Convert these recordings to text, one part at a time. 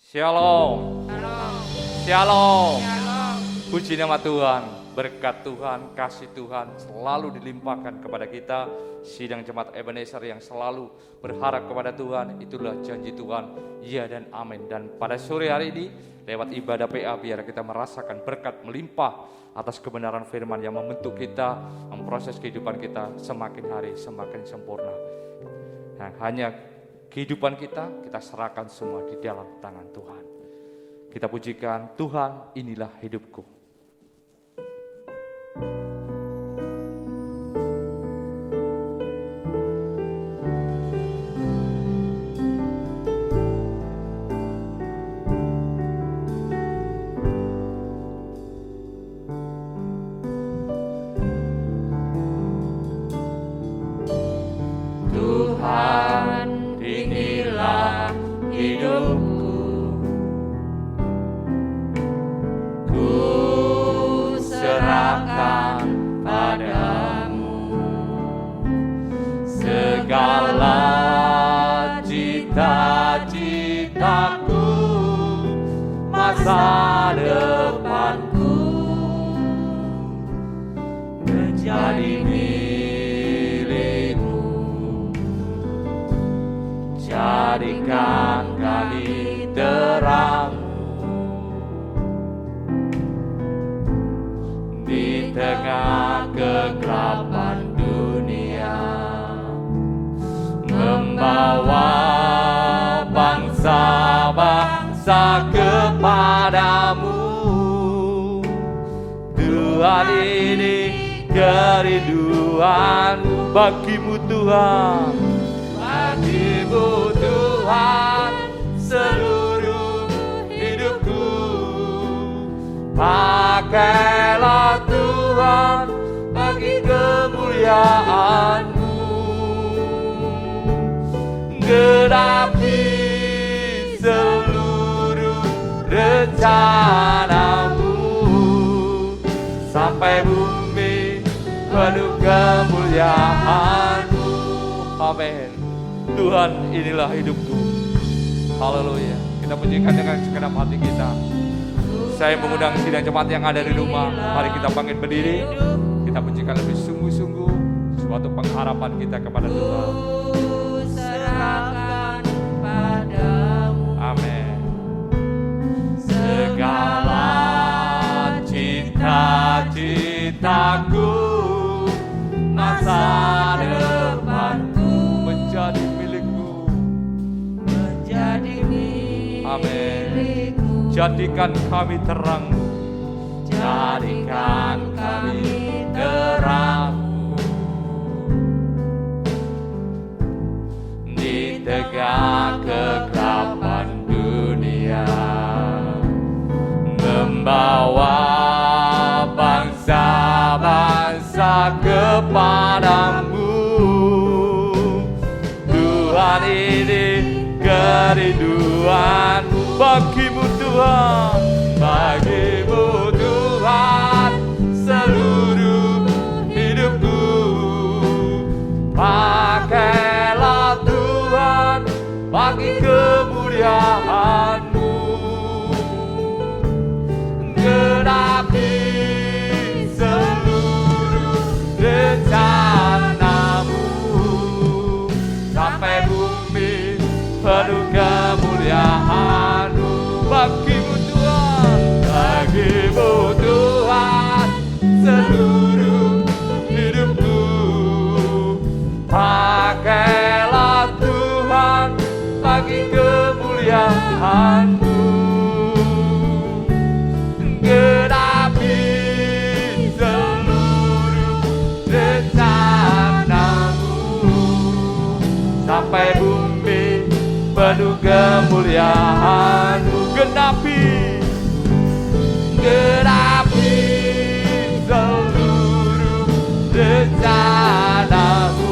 Shalom. Shalom. Puji nama Tuhan, berkat Tuhan, kasih Tuhan selalu dilimpahkan kepada kita. Sidang Jemaat Ebenezer yang selalu berharap kepada Tuhan, itulah janji Tuhan, ya dan amin. Dan pada sore hari ini, lewat ibadah PA, biar kita merasakan berkat melimpah atas kebenaran firman yang membentuk kita, memproses kehidupan kita semakin hari semakin sempurna. Nah, hanya kehidupan kita serahkan semua di dalam tangan Tuhan. Kita pujikan Tuhan, inilah hidupku. Masa depanku menjadi milikmu, jadikan kami terang di tengah kegelapan dunia, membawa bangsa-bangsa kepadamu. Tuhan, ini kerinduan bagimu Tuhan, bagimu Tuhan seluruh hidupku. Pakailah Tuhan bagi kemuliaan-Mu, genapi seluruh rencana-Mu, sampai bumi penuh kemuliaan-Mu. Amin. Tuhan, inilah hidupku. Haleluya. Kita pujikan dengan segenap hati kita. Saya mengundang sidang jemaat yang ada di rumah, mari kita bangkit berdiri. Kita pujikan lebih sungguh-sungguh suatu pengharapan kita kepada Tuhan. Serahkan padamu, amin. Segala cita-citaku, masa depanku menjadi milikmu, menjadi milikmu. amin. Jadikan kami terang, jadikan kami terang di tengah kegelapan dunia, membawa bangsa-bangsa kepadamu. Tuhan, ini kerinduan bagimu Tuhan, bagimu Tuhan seluruh hidupku. Pakailah Tuhan bagi kemuliaan-Mu, genapi seluruh rencana-Mu, sampai bumi penuh kemuliaan-Mu. Bagimu Tuhan, bagimu Tuhan seluruh hidupku. Pakailah Tuhan bagi kemuliaan-Mu, genapi seluruh rencana-Mu, sampai bumi penuh kemuliaan-Mu. Genapi seluruh rencana-Mu,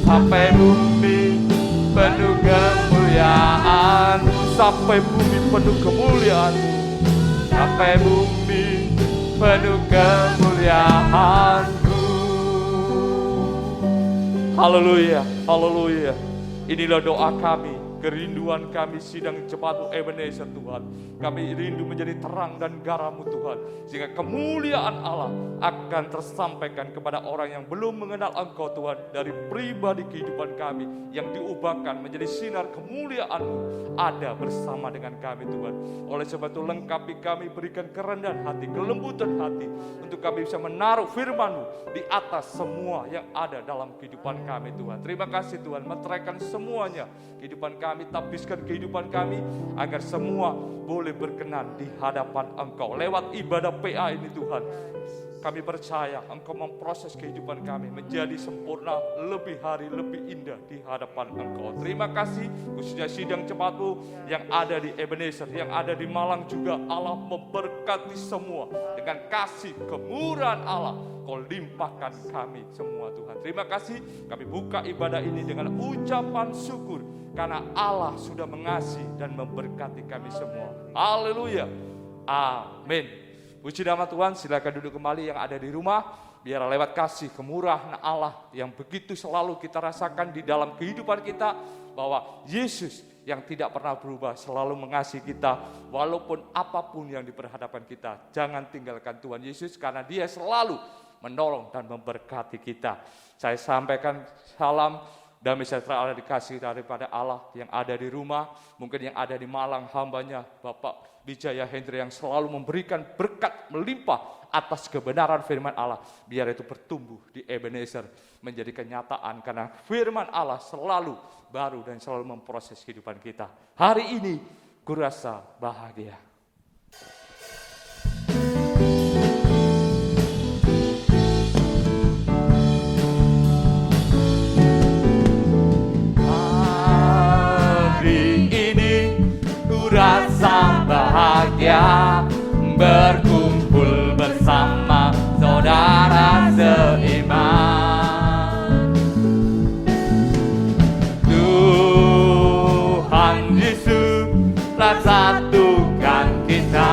sampai bumi penuh kemuliaan-Mu, sampai bumi penuh kemuliaan-Mu, sampai bumi penuh kemuliaan-Mu. Haleluya, haleluya. Inilah doa kami, kerinduan kami sidang jemaat Ebenezer Tuhan. Kami rindu menjadi terang dan garam Tuhan, sehingga kemuliaan Allah akan tersampaikan kepada orang yang belum mengenal Engkau Tuhan. Dari pribadi kehidupan kami yang diubahkan menjadi sinar kemuliaan-Mu ada bersama dengan kami Tuhan. Oleh sebab itu lengkapi kami, berikan kerendahan hati, kelembutan hati, untuk kami bisa menaruh firman-Mu di atas semua yang ada dalam kehidupan kami Tuhan. Terima kasih Tuhan, meteraikan semuanya kehidupan kami, tapiskan kehidupan kami, agar semua boleh berkenan di hadapan Engkau. Lewat ibadah PA ini Tuhan, kami percaya Engkau memproses kehidupan kami menjadi sempurna, lebih hari, lebih indah di hadapan Engkau. Terima kasih khususnya sidang jemaat-Mu yang ada di Ebenezer, yang ada di Malang juga. Allah memberkati semua dengan kasih kemurahan Allah. Kau limpahkan kami semua Tuhan. Terima kasih, kami buka ibadah ini dengan ucapan syukur, karena Allah sudah mengasihi dan memberkati kami semua. Haleluya, amin. Puji nama Tuhan, silakan duduk kembali yang ada di rumah. Biar lewat kasih kemurahan Allah yang begitu selalu kita rasakan di dalam kehidupan kita, bahwa Yesus yang tidak pernah berubah selalu mengasihi kita walaupun apapun yang diperhadapkan kita. Jangan tinggalkan Tuhan Yesus, karena Dia selalu menolong dan memberkati kita. Saya sampaikan salam damai sejahtera Allah dikasih daripada Allah yang ada di rumah, mungkin yang ada di Malang, hambanya Bapak Wijaya Hendra yang selalu memberikan berkat melimpah atas kebenaran firman Allah. Biar itu bertumbuh di Ebenezer menjadi kenyataan, karena firman Allah selalu baru dan selalu memproses kehidupan kita. Hari ini kurasa bahagia. Rasa bahagia berkumpul bersama saudara seiman. Tuhan Yesus telah satukan kita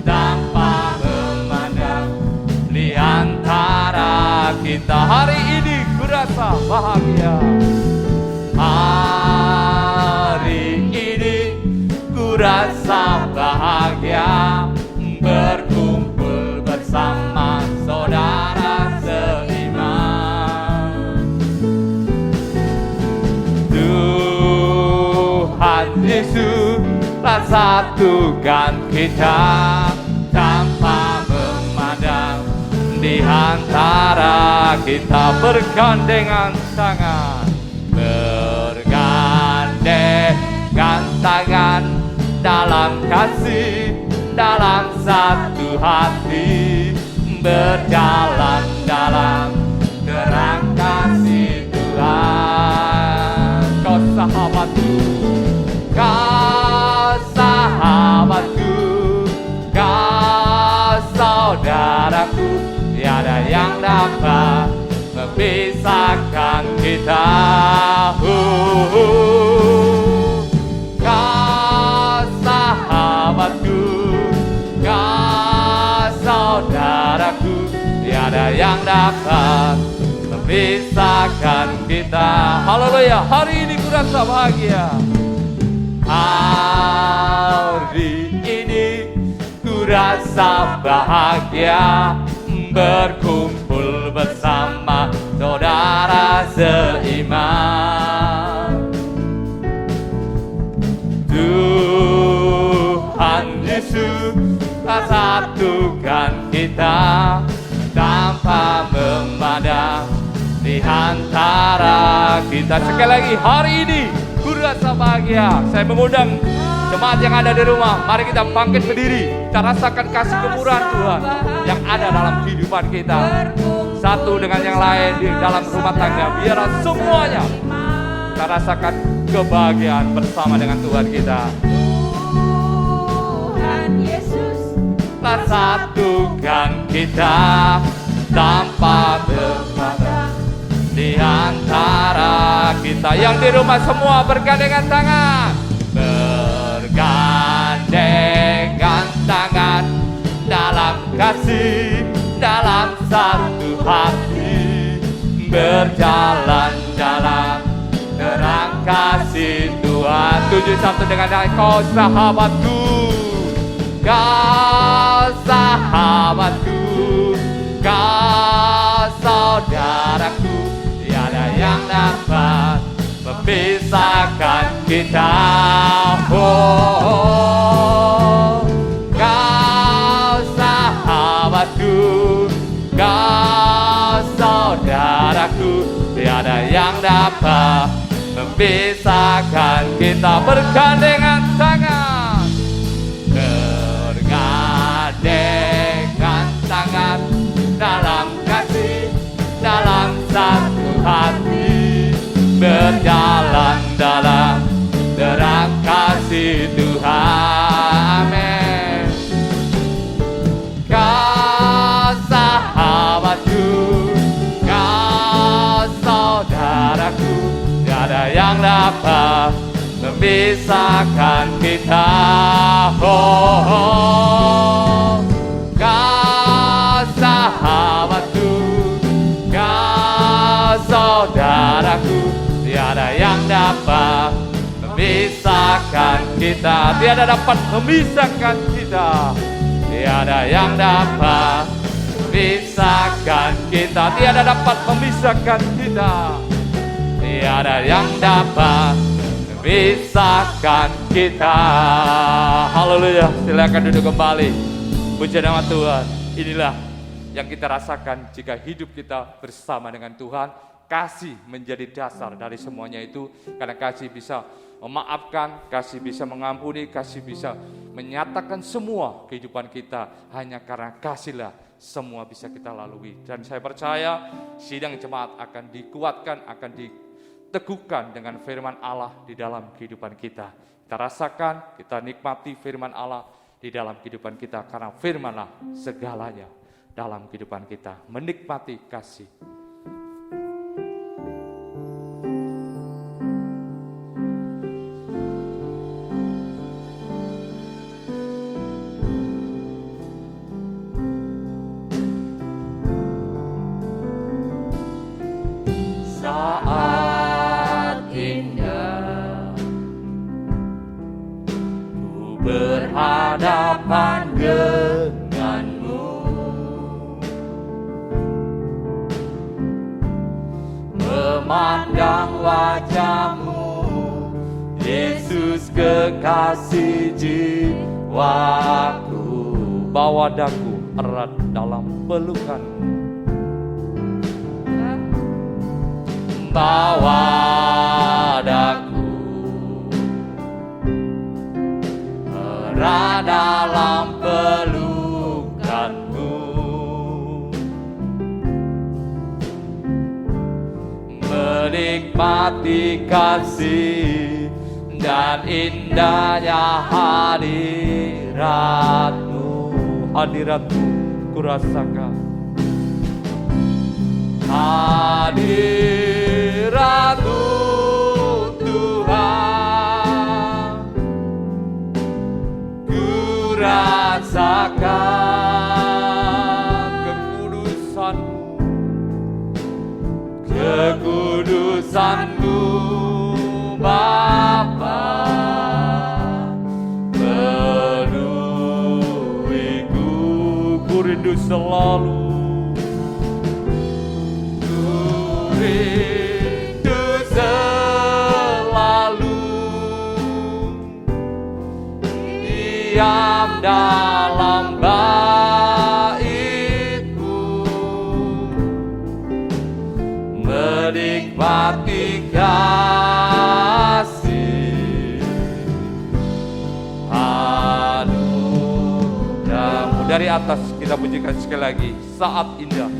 tanpa memandang di antara kita. Hari ini ku rasa bahagia. Rasa bahagia berkumpul bersama saudara seiman. Tuhan Yesus telah satukan kita tanpa memandang di antara kita. Bergandengan tangan, bergandengan tangan dalam kasih, dalam satu hati, berjalan dalam terang kasih Tuhan. Kau sahabatku, kau sahabatku, kau saudaraku, tiada yang dapat memisahkan kita. Sahabatku, kau saudaraku, tiada yang dapat memisahkan kita. Haleluya, hari ini ku rasa bahagia. Hari ini ku rasa bahagia berkumpul bersama saudara seiman. Tuhan Yesus telah satukan kita tanpa memandang di antara kita. Sekali lagi, hari ini ku rasa bahagia. Saya mengundang jemaat yang ada di rumah, mari kita bangkit berdiri. Kita rasakan kasih kemurahan Tuhan yang ada dalam kehidupan kita, satu dengan yang lain di dalam rumah tangga. Biar semuanya kita rasakan kebahagiaan bersama dengan Tuhan kita. Tuhan Yesus telah satukan kita tanpa memandang di antara kita. Yang di rumah semua bergandengan tangan, bergandengan tangan dalam kasih, dalam satu hati, berjalan dalam terang kasih Tuhan. Tujuh satu dengan kau sahabatku, kau sahabatku, kau saudaraku, tiada yang dapat memisahkan kita. Oh, kau sahabatku, kau saudaraku, tiada yang dapat memisahkan kita. Bergandengan tangan, bergandengan tangan dalam kasih, dalam satu hati, berjalan dalam terang kasih Tuhan. Amin. Kau sahabatku, kau saudaraku, tiada yang dapat memisahkan kita. Oh, kau sahabatku, kau saudaraku, tiada yang dapat memisahkan kita. Tiada dapat memisahkan kita. Tiada yang dapat memisahkan kita. Tiada dapat memisahkan kita. Tiada yang dapat memisahkan kita. Haleluya. Silakan duduk kembali. Puji nama Tuhan. Inilah yang kita rasakan jika hidup kita bersama dengan Tuhan. Kasih menjadi dasar dari semuanya itu. Karena kasih bisa memaafkan, kasih bisa mengampuni, kasih bisa menyatakan semua kehidupan kita. Hanya karena kasihlah semua bisa kita lalui. Dan saya percaya sidang jemaat akan dikuatkan, akan diteguhkan dengan firman Allah di dalam kehidupan kita. Kita rasakan, kita nikmati firman Allah di dalam kehidupan kita. Karena firman-Lah segalanya dalam kehidupan kita. Menikmati kasih. Saat indah ku berhadapan denganmu, memandang wajahmu, Yesus kekasih jiwaku. Bawa daku erat dalam pelukanmu. Bawa daku erat dalam pelukanmu, menikmati kasih dan indahnya hadirat-Mu. Hadirat-Mu ku rasakan. Hadirat-Mu Tuhan, ku rasakan Kekudusan-Mu, kekudusan-Mu Bapa, penuhiku. ku rindu selalu. Rindu selalu diam dalam bait-Mu, menikmati kasih anugerah-Mu. Dari atas kita pujikan sekali lagi. Saat indah.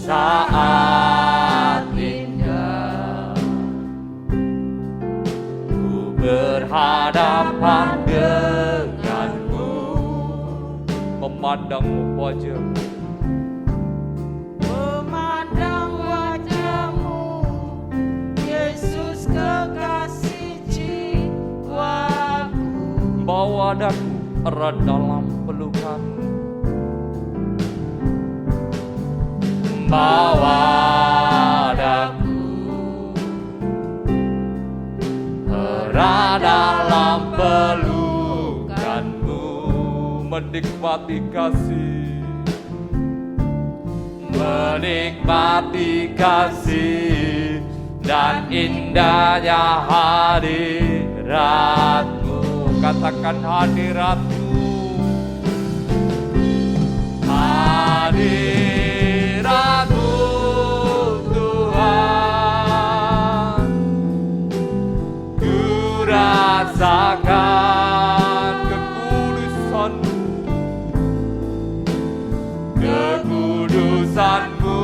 Saat indah ku berhadapan denganmu, Memandang wajah-Mu, memandang wajah-Mu, Yesus kekasih jiwaku. bawa daku erat dalam pelukan-Mu. Bawa daku menikmati kasih, menikmati kasih dan indahnya hadirat-Mu. katakan hadirat-Mu. Hadirat-Mu Tuhan, ku rasakan Kekudusan-Mu, kekudusan-Mu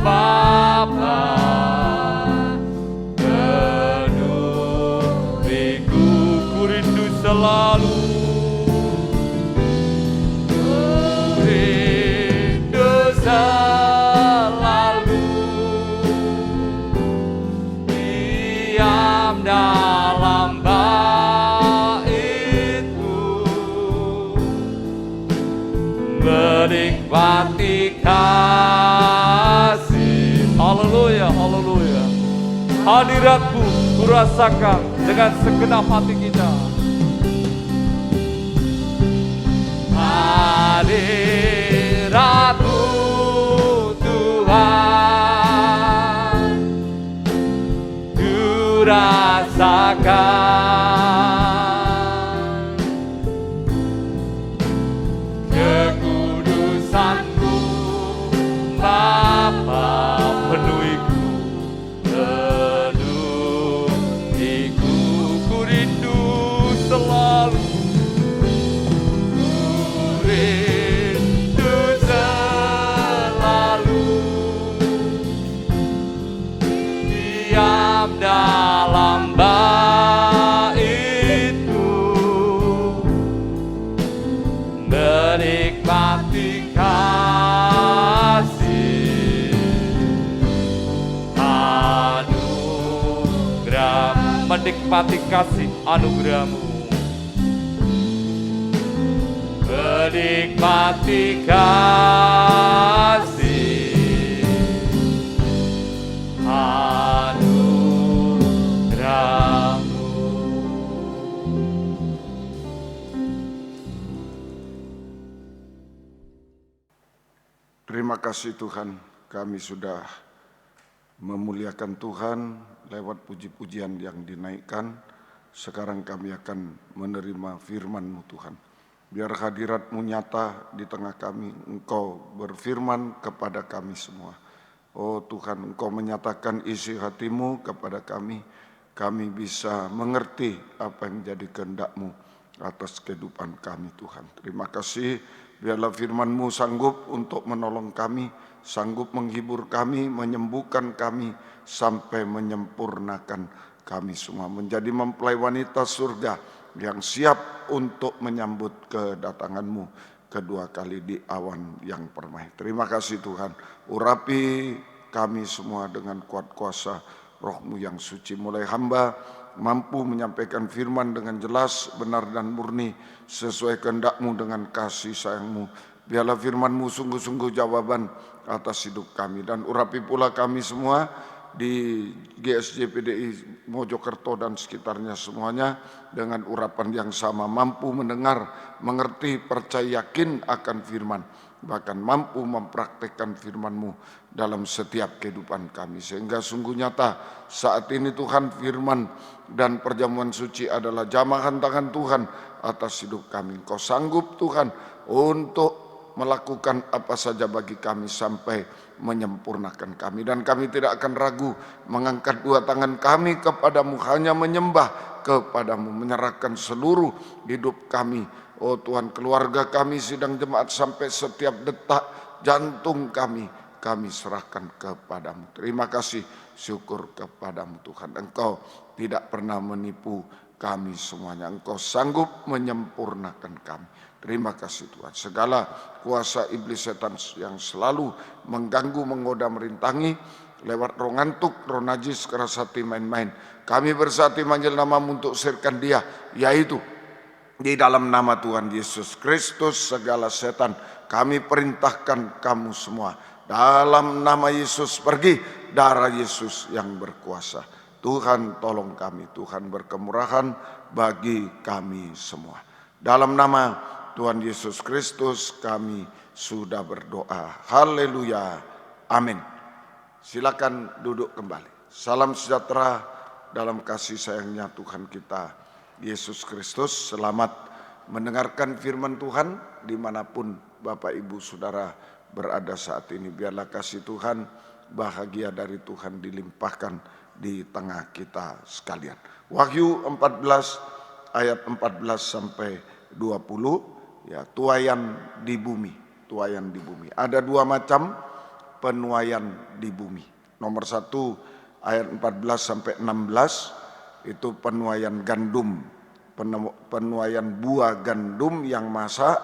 Bapa, penuhiku, ku rindu selalu. rindu selalu diam dalam bait-Mu, menikmati kasih. Haleluya, haleluya. Hadirat-Mu ku rasakan dengan segenap hati kita. Hadirat-Mu Tuhan, ku rasakan kekudusan-Mu Bapa, Penuhiku, penuhiku, ku rindu selalu. rindu selalu diam dalam bait-Mu, menikmati kasih anugerah, Menikmati kasih anugerah-Mu, menikmati kasih anugerah-Mu. Terima kasih Tuhan, kami sudah memuliakan Tuhan lewat puji-pujian yang dinaikkan. Sekarang kami akan menerima firman-Mu Tuhan. Biar hadirat-Mu nyata di tengah kami, Engkau berfirman kepada kami semua. Oh Tuhan, Engkau menyatakan isi hati-Mu kepada kami. Kami bisa mengerti apa yang menjadi kehendak-Mu atas kehidupan kami Tuhan. Terima kasih, biarlah firman-Mu sanggup untuk menolong kami, sanggup menghibur kami, menyembuhkan kami, sampai menyempurnakan kami semua. Menjadi mempelai wanita surga yang siap untuk menyambut kedatangan-Mu kedua kali di awan yang permai. Terima kasih Tuhan, urapi kami semua dengan kuat kuasa Roh-Mu yang suci. Mulai hamba mampu menyampaikan firman dengan jelas, benar dan murni, sesuai kehendak-Mu dengan kasih sayang-Mu. Biarlah firman-Mu sungguh-sungguh jawaban atas hidup kami, dan urapi pula kami semua di GSJ PDI Mojokerto dan sekitarnya semuanya dengan urapan yang sama, mampu mendengar, mengerti, percaya, yakin akan firman, bahkan mampu mempraktekkan firman-Mu dalam setiap kehidupan kami, sehingga sungguh nyata saat ini Tuhan, firman dan perjamuan suci adalah jamahan tangan Tuhan atas hidup kami. Engkau sanggup Tuhan untuk melakukan apa saja bagi kami sampai menyempurnakan kami, dan kami tidak akan ragu mengangkat dua tangan kami kepadamu, hanya menyembah kepadamu, menyerahkan seluruh hidup kami. Oh Tuhan, keluarga kami, sidang jemaat, sampai setiap detak jantung kami serahkan kepadamu. Terima kasih, syukur kepadamu Tuhan. Engkau tidak pernah menipu kami semuanya, Engkau sanggup menyempurnakan kami. Terima kasih Tuhan. Segala kuasa iblis setan yang selalu mengganggu, menggoda, merintangi lewat roh ngantuk, roh najis, keras hati, main-main, kami bersatu manggil nama-Mu untuk usirkan dia, yaitu di dalam nama Tuhan Yesus Kristus. Segala setan kami perintahkan kamu semua, dalam nama Yesus pergi, darah Yesus yang berkuasa. Tuhan tolong kami, Tuhan berkemurahan bagi kami semua. Dalam nama Tuhan Yesus Kristus kami sudah berdoa. Haleluya. Amin. Silakan duduk kembali. Salam sejahtera dalam kasih sayangnya Tuhan kita Yesus Kristus. Selamat mendengarkan firman Tuhan dimanapun Bapak Ibu Saudara berada saat ini. Biarlah kasih Tuhan, bahagia dari Tuhan dilimpahkan di tengah kita sekalian. Wahyu 14 ayat 14 sampai 20, ya, tuaian di bumi, tuaian di bumi. Ada dua macam penuaian di bumi. Nomor 1 ayat 14 sampai 16 itu penuaian gandum, penuaian buah gandum yang masak,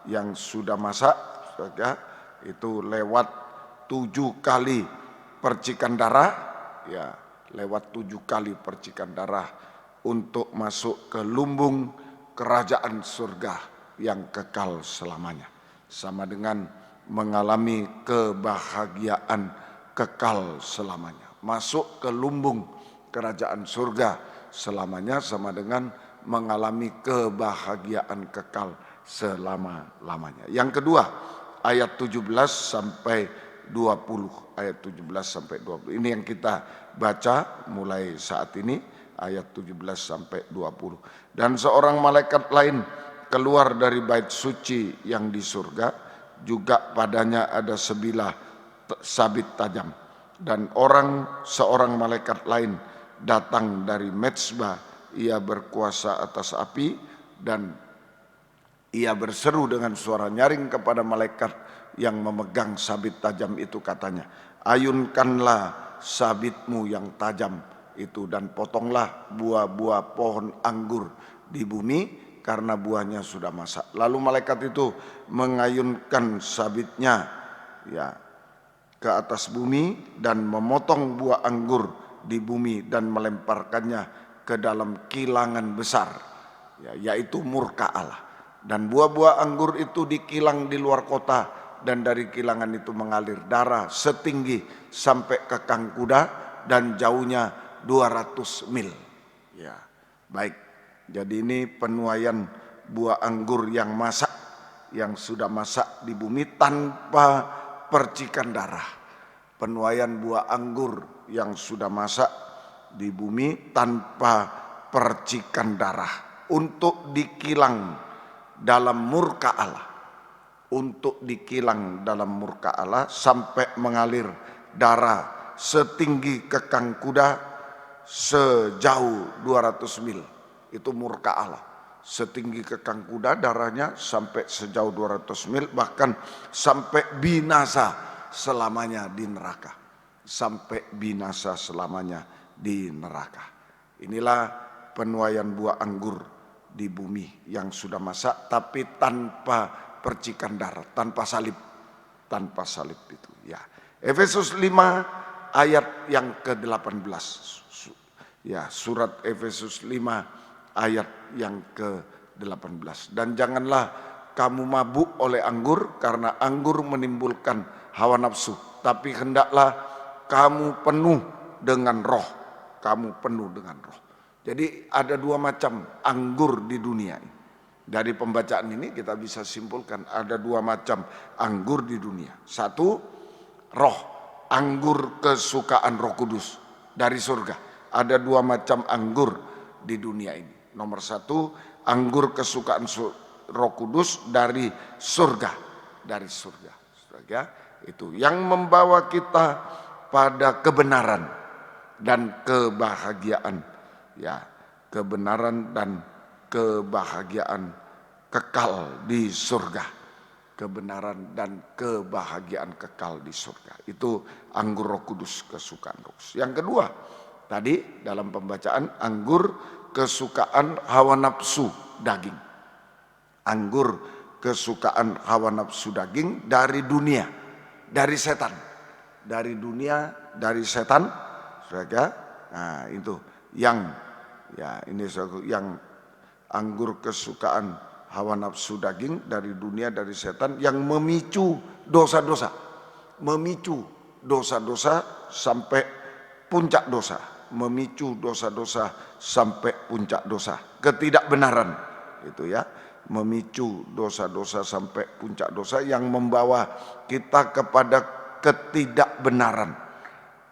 yang sudah masak, ya, itu lewat 7 kali percikan darah, ya, lewat 7 kali percikan darah untuk masuk ke lumbung kerajaan surga yang kekal selamanya. Sama dengan mengalami kebahagiaan kekal selamanya. Masuk ke lumbung kerajaan surga selamanya sama dengan mengalami kebahagiaan kekal selama-lamanya. Yang kedua, ayat 17 sampai 20. Ayat 17 sampai 20. Ini yang kita baca mulai saat ini, ayat 17 sampai 20. Dan seorang malaikat lain keluar dari bait suci yang di surga, juga padanya ada sebilah sabit tajam. Dan seorang malaikat lain datang dari mezbah, ia berkuasa atas api, dan ia berseru dengan suara nyaring kepada malaikat yang memegang sabit tajam itu, katanya, ayunkanlah sabitmu yang tajam itu dan potonglah buah-buah pohon anggur di bumi, karena buahnya sudah masak. Lalu malaikat itu mengayunkan sabitnya, ya, ke atas bumi dan memotong buah anggur di bumi dan melemparkannya ke dalam kilangan besar, ya, yaitu murka Allah. Dan buah-buah anggur itu dikilang di luar kota, dan dari kilangan itu mengalir darah setinggi sampai ke kang kuda dan jauhnya 200 mil. Ya, baik. Jadi ini penuaian buah anggur yang masak, yang sudah masak di bumi tanpa percikan darah. Penuaian buah anggur yang sudah masak di bumi tanpa percikan darah untuk dikilang dalam murka Allah. Untuk dikilang dalam murka Allah sampai mengalir darah setinggi kekang kuda sejauh 200 mil. Itu murka Allah. Setinggi kekang kuda darahnya sampai sejauh 200 mil, bahkan sampai binasa selamanya di neraka. Sampai binasa selamanya di neraka. Inilah penuaian buah anggur di bumi yang sudah masak tapi tanpa percikan darah, tanpa salib. Tanpa salib itu, ya. Efesus 5 ayat yang ke-18. Ya, surat Efesus 5 ayat yang ke-18. Dan janganlah kamu mabuk oleh anggur, karena anggur menimbulkan hawa nafsu, tapi hendaklah kamu penuh dengan roh. Kamu penuh dengan roh. Jadi ada dua macam anggur di dunia ini. Dari pembacaan ini kita bisa simpulkan ada dua macam anggur di dunia. Satu, roh, anggur kesukaan Roh Kudus dari surga. Ada dua macam anggur di dunia ini. Nomor satu, anggur kesukaan Roh Kudus dari surga. Dari surga. Surga itu yang membawa kita pada kebenaran dan kebahagiaan. Ya, kebenaran dan kebahagiaan kekal di surga. Kebenaran dan kebahagiaan kekal di surga. Itu anggur Roh Kudus, kesukaan Roh Kudus. Yang kedua, tadi dalam pembacaan anggur kesukaan hawa nafsu daging. Anggur kesukaan hawa nafsu daging dari dunia, dari setan. Dari dunia, dari setan. Saudara, nah itu yang, ya, ini yang anggur kesukaan hawa nafsu daging dari dunia, dari setan, yang memicu dosa-dosa. Memicu dosa-dosa sampai puncak dosa. Memicu dosa-dosa sampai puncak dosa. Ketidakbenaran. Itu, ya. memicu dosa-dosa sampai puncak dosa yang membawa kita kepada ketidakbenaran.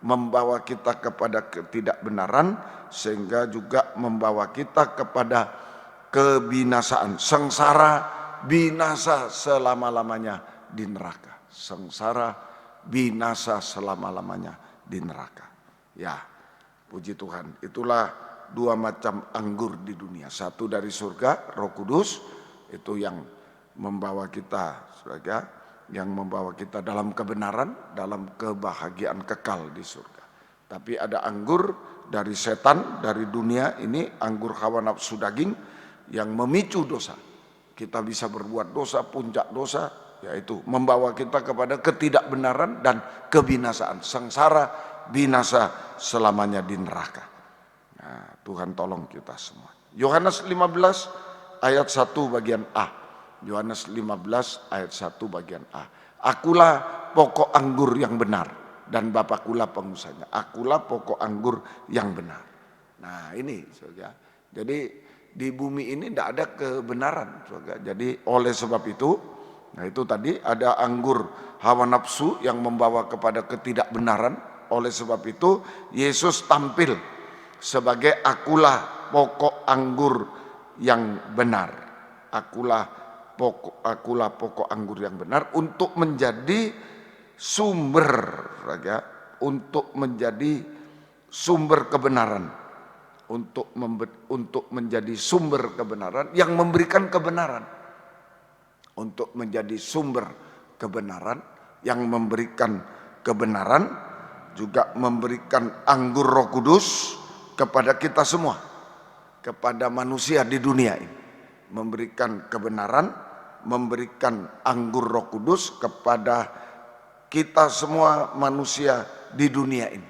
Membawa kita kepada ketidakbenaran sehingga juga membawa kita kepada kebinasaan. Sengsara, binasa selama-lamanya di neraka. Sengsara, binasa selama-lamanya di neraka. Ya, puji Tuhan. Itulah dua macam anggur di dunia. Satu dari surga, Roh Kudus, itu yang membawa kita, saudara, yang membawa kita dalam kebenaran, dalam kebahagiaan kekal di surga. Tapi ada anggur dari setan, dari dunia ini, anggur hawa nafsu daging yang memicu dosa. Kita bisa berbuat dosa, puncak dosa, yaitu membawa kita kepada ketidakbenaran dan kebinasaan. Sengsara, binasa selamanya di neraka. Nah, Tuhan tolong kita semua. Yohanes 15 ayat 1 bagian A. Yohanes 15 ayat 1 bagian A. Akulah pokok anggur yang benar dan Bapakulah pengusahanya. Akulah pokok anggur yang benar. Nah, ini saudara. Jadi di bumi ini tidak ada kebenaran, saudara. Jadi oleh sebab itu, nah itu tadi ada anggur hawa nafsu yang membawa kepada ketidakbenaran. Oleh sebab itu Yesus tampil sebagai akulah pokok anggur yang benar. Akulah pokok anggur yang benar untuk menjadi sumber, untuk menjadi sumber kebenaran, untuk menjadi sumber kebenaran yang memberikan kebenaran, untuk menjadi sumber kebenaran yang memberikan kebenaran, juga memberikan anggur Roh Kudus kepada kita semua, kepada manusia di dunia ini, memberikan kebenaran, memberikan anggur Roh Kudus kepada kita semua manusia di dunia ini.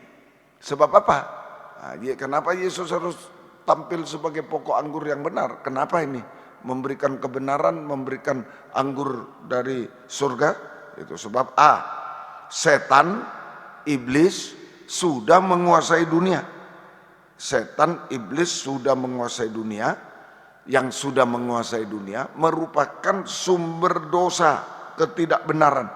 Sebab apa? Nah, kenapa Yesus harus tampil sebagai pokok anggur yang benar? Kenapa ini? Memberikan kebenaran, memberikan anggur dari surga. Itu sebab A, setan, iblis sudah menguasai dunia. Setan, iblis sudah menguasai dunia. Yang sudah menguasai dunia merupakan sumber dosa ketidakbenaran,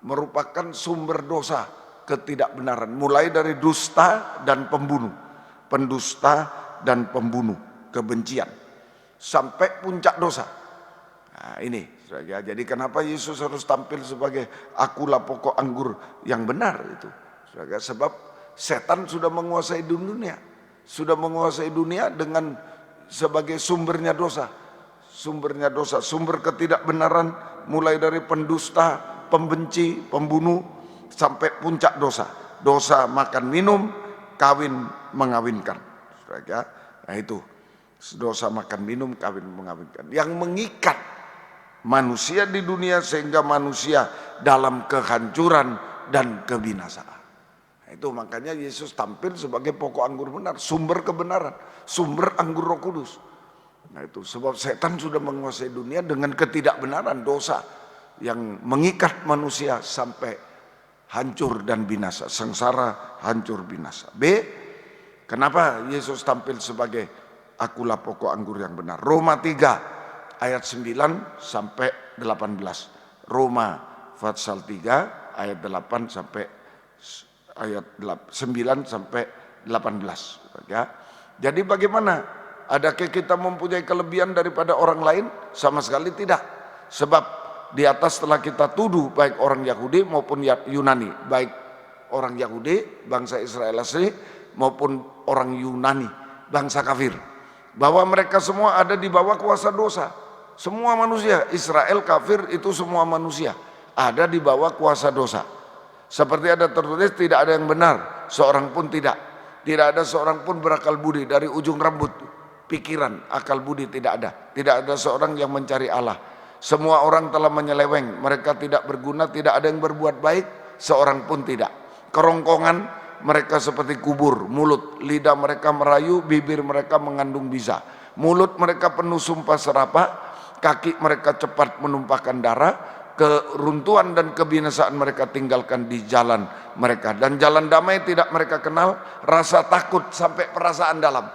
merupakan sumber dosa ketidakbenaran, mulai dari dusta dan pembunuh, pendusta dan pembunuh, kebencian, sampai puncak dosa. Nah ini, jadi kenapa Yesus harus tampil sebagai akulah pokok anggur yang benar itu, sebab setan sudah menguasai dunia, dengan sebagai sumbernya dosa, sumber ketidakbenaran, mulai dari pendusta, pembenci, pembunuh, sampai puncak dosa. Dosa makan minum, kawin mengawinkan. Nah itu, dosa makan minum, kawin mengawinkan. Yang mengikat manusia di dunia sehingga manusia dalam kehancuran dan kebinasaan. Itu makanya Yesus tampil sebagai pokok anggur benar, sumber kebenaran, sumber anggur Roh Kudus. Nah itu sebab setan sudah menguasai dunia dengan ketidakbenaran, dosa yang mengikat manusia sampai hancur dan binasa, sengsara, hancur, binasa. B, kenapa Yesus tampil sebagai akulah pokok anggur yang benar? Roma 3 ayat 9 sampai 18. Roma pasal 3 ayat 8 sampai ayat 9 sampai 18, ya. Jadi bagaimana? Adakah kita mempunyai kelebihan daripada orang lain? Sama sekali tidak. Sebab di atas telah kita tuduh baik orang Yahudi maupun Yunani, baik orang Yahudi bangsa Israel asli maupun orang Yunani bangsa kafir, bahwa mereka semua ada di bawah kuasa dosa. Semua manusia, Israel kafir itu semua manusia ada di bawah kuasa dosa. Seperti ada tertulis, tidak ada yang benar, seorang pun tidak. Tidak ada seorang pun berakal budi, dari ujung rambut, pikiran, akal budi tidak ada. Tidak ada seorang yang mencari Allah. Semua orang telah menyeleweng, mereka tidak berguna, tidak ada yang berbuat baik, seorang pun tidak. Kerongkongan mereka seperti kubur, mulut, lidah mereka merayu, bibir mereka mengandung bisa. Mulut mereka penuh sumpah serapah, kaki mereka cepat menumpahkan darah, keruntuhan dan kebinasaan mereka tinggalkan di jalan mereka, dan jalan damai tidak mereka kenal, rasa takut sampai perasaan dalam.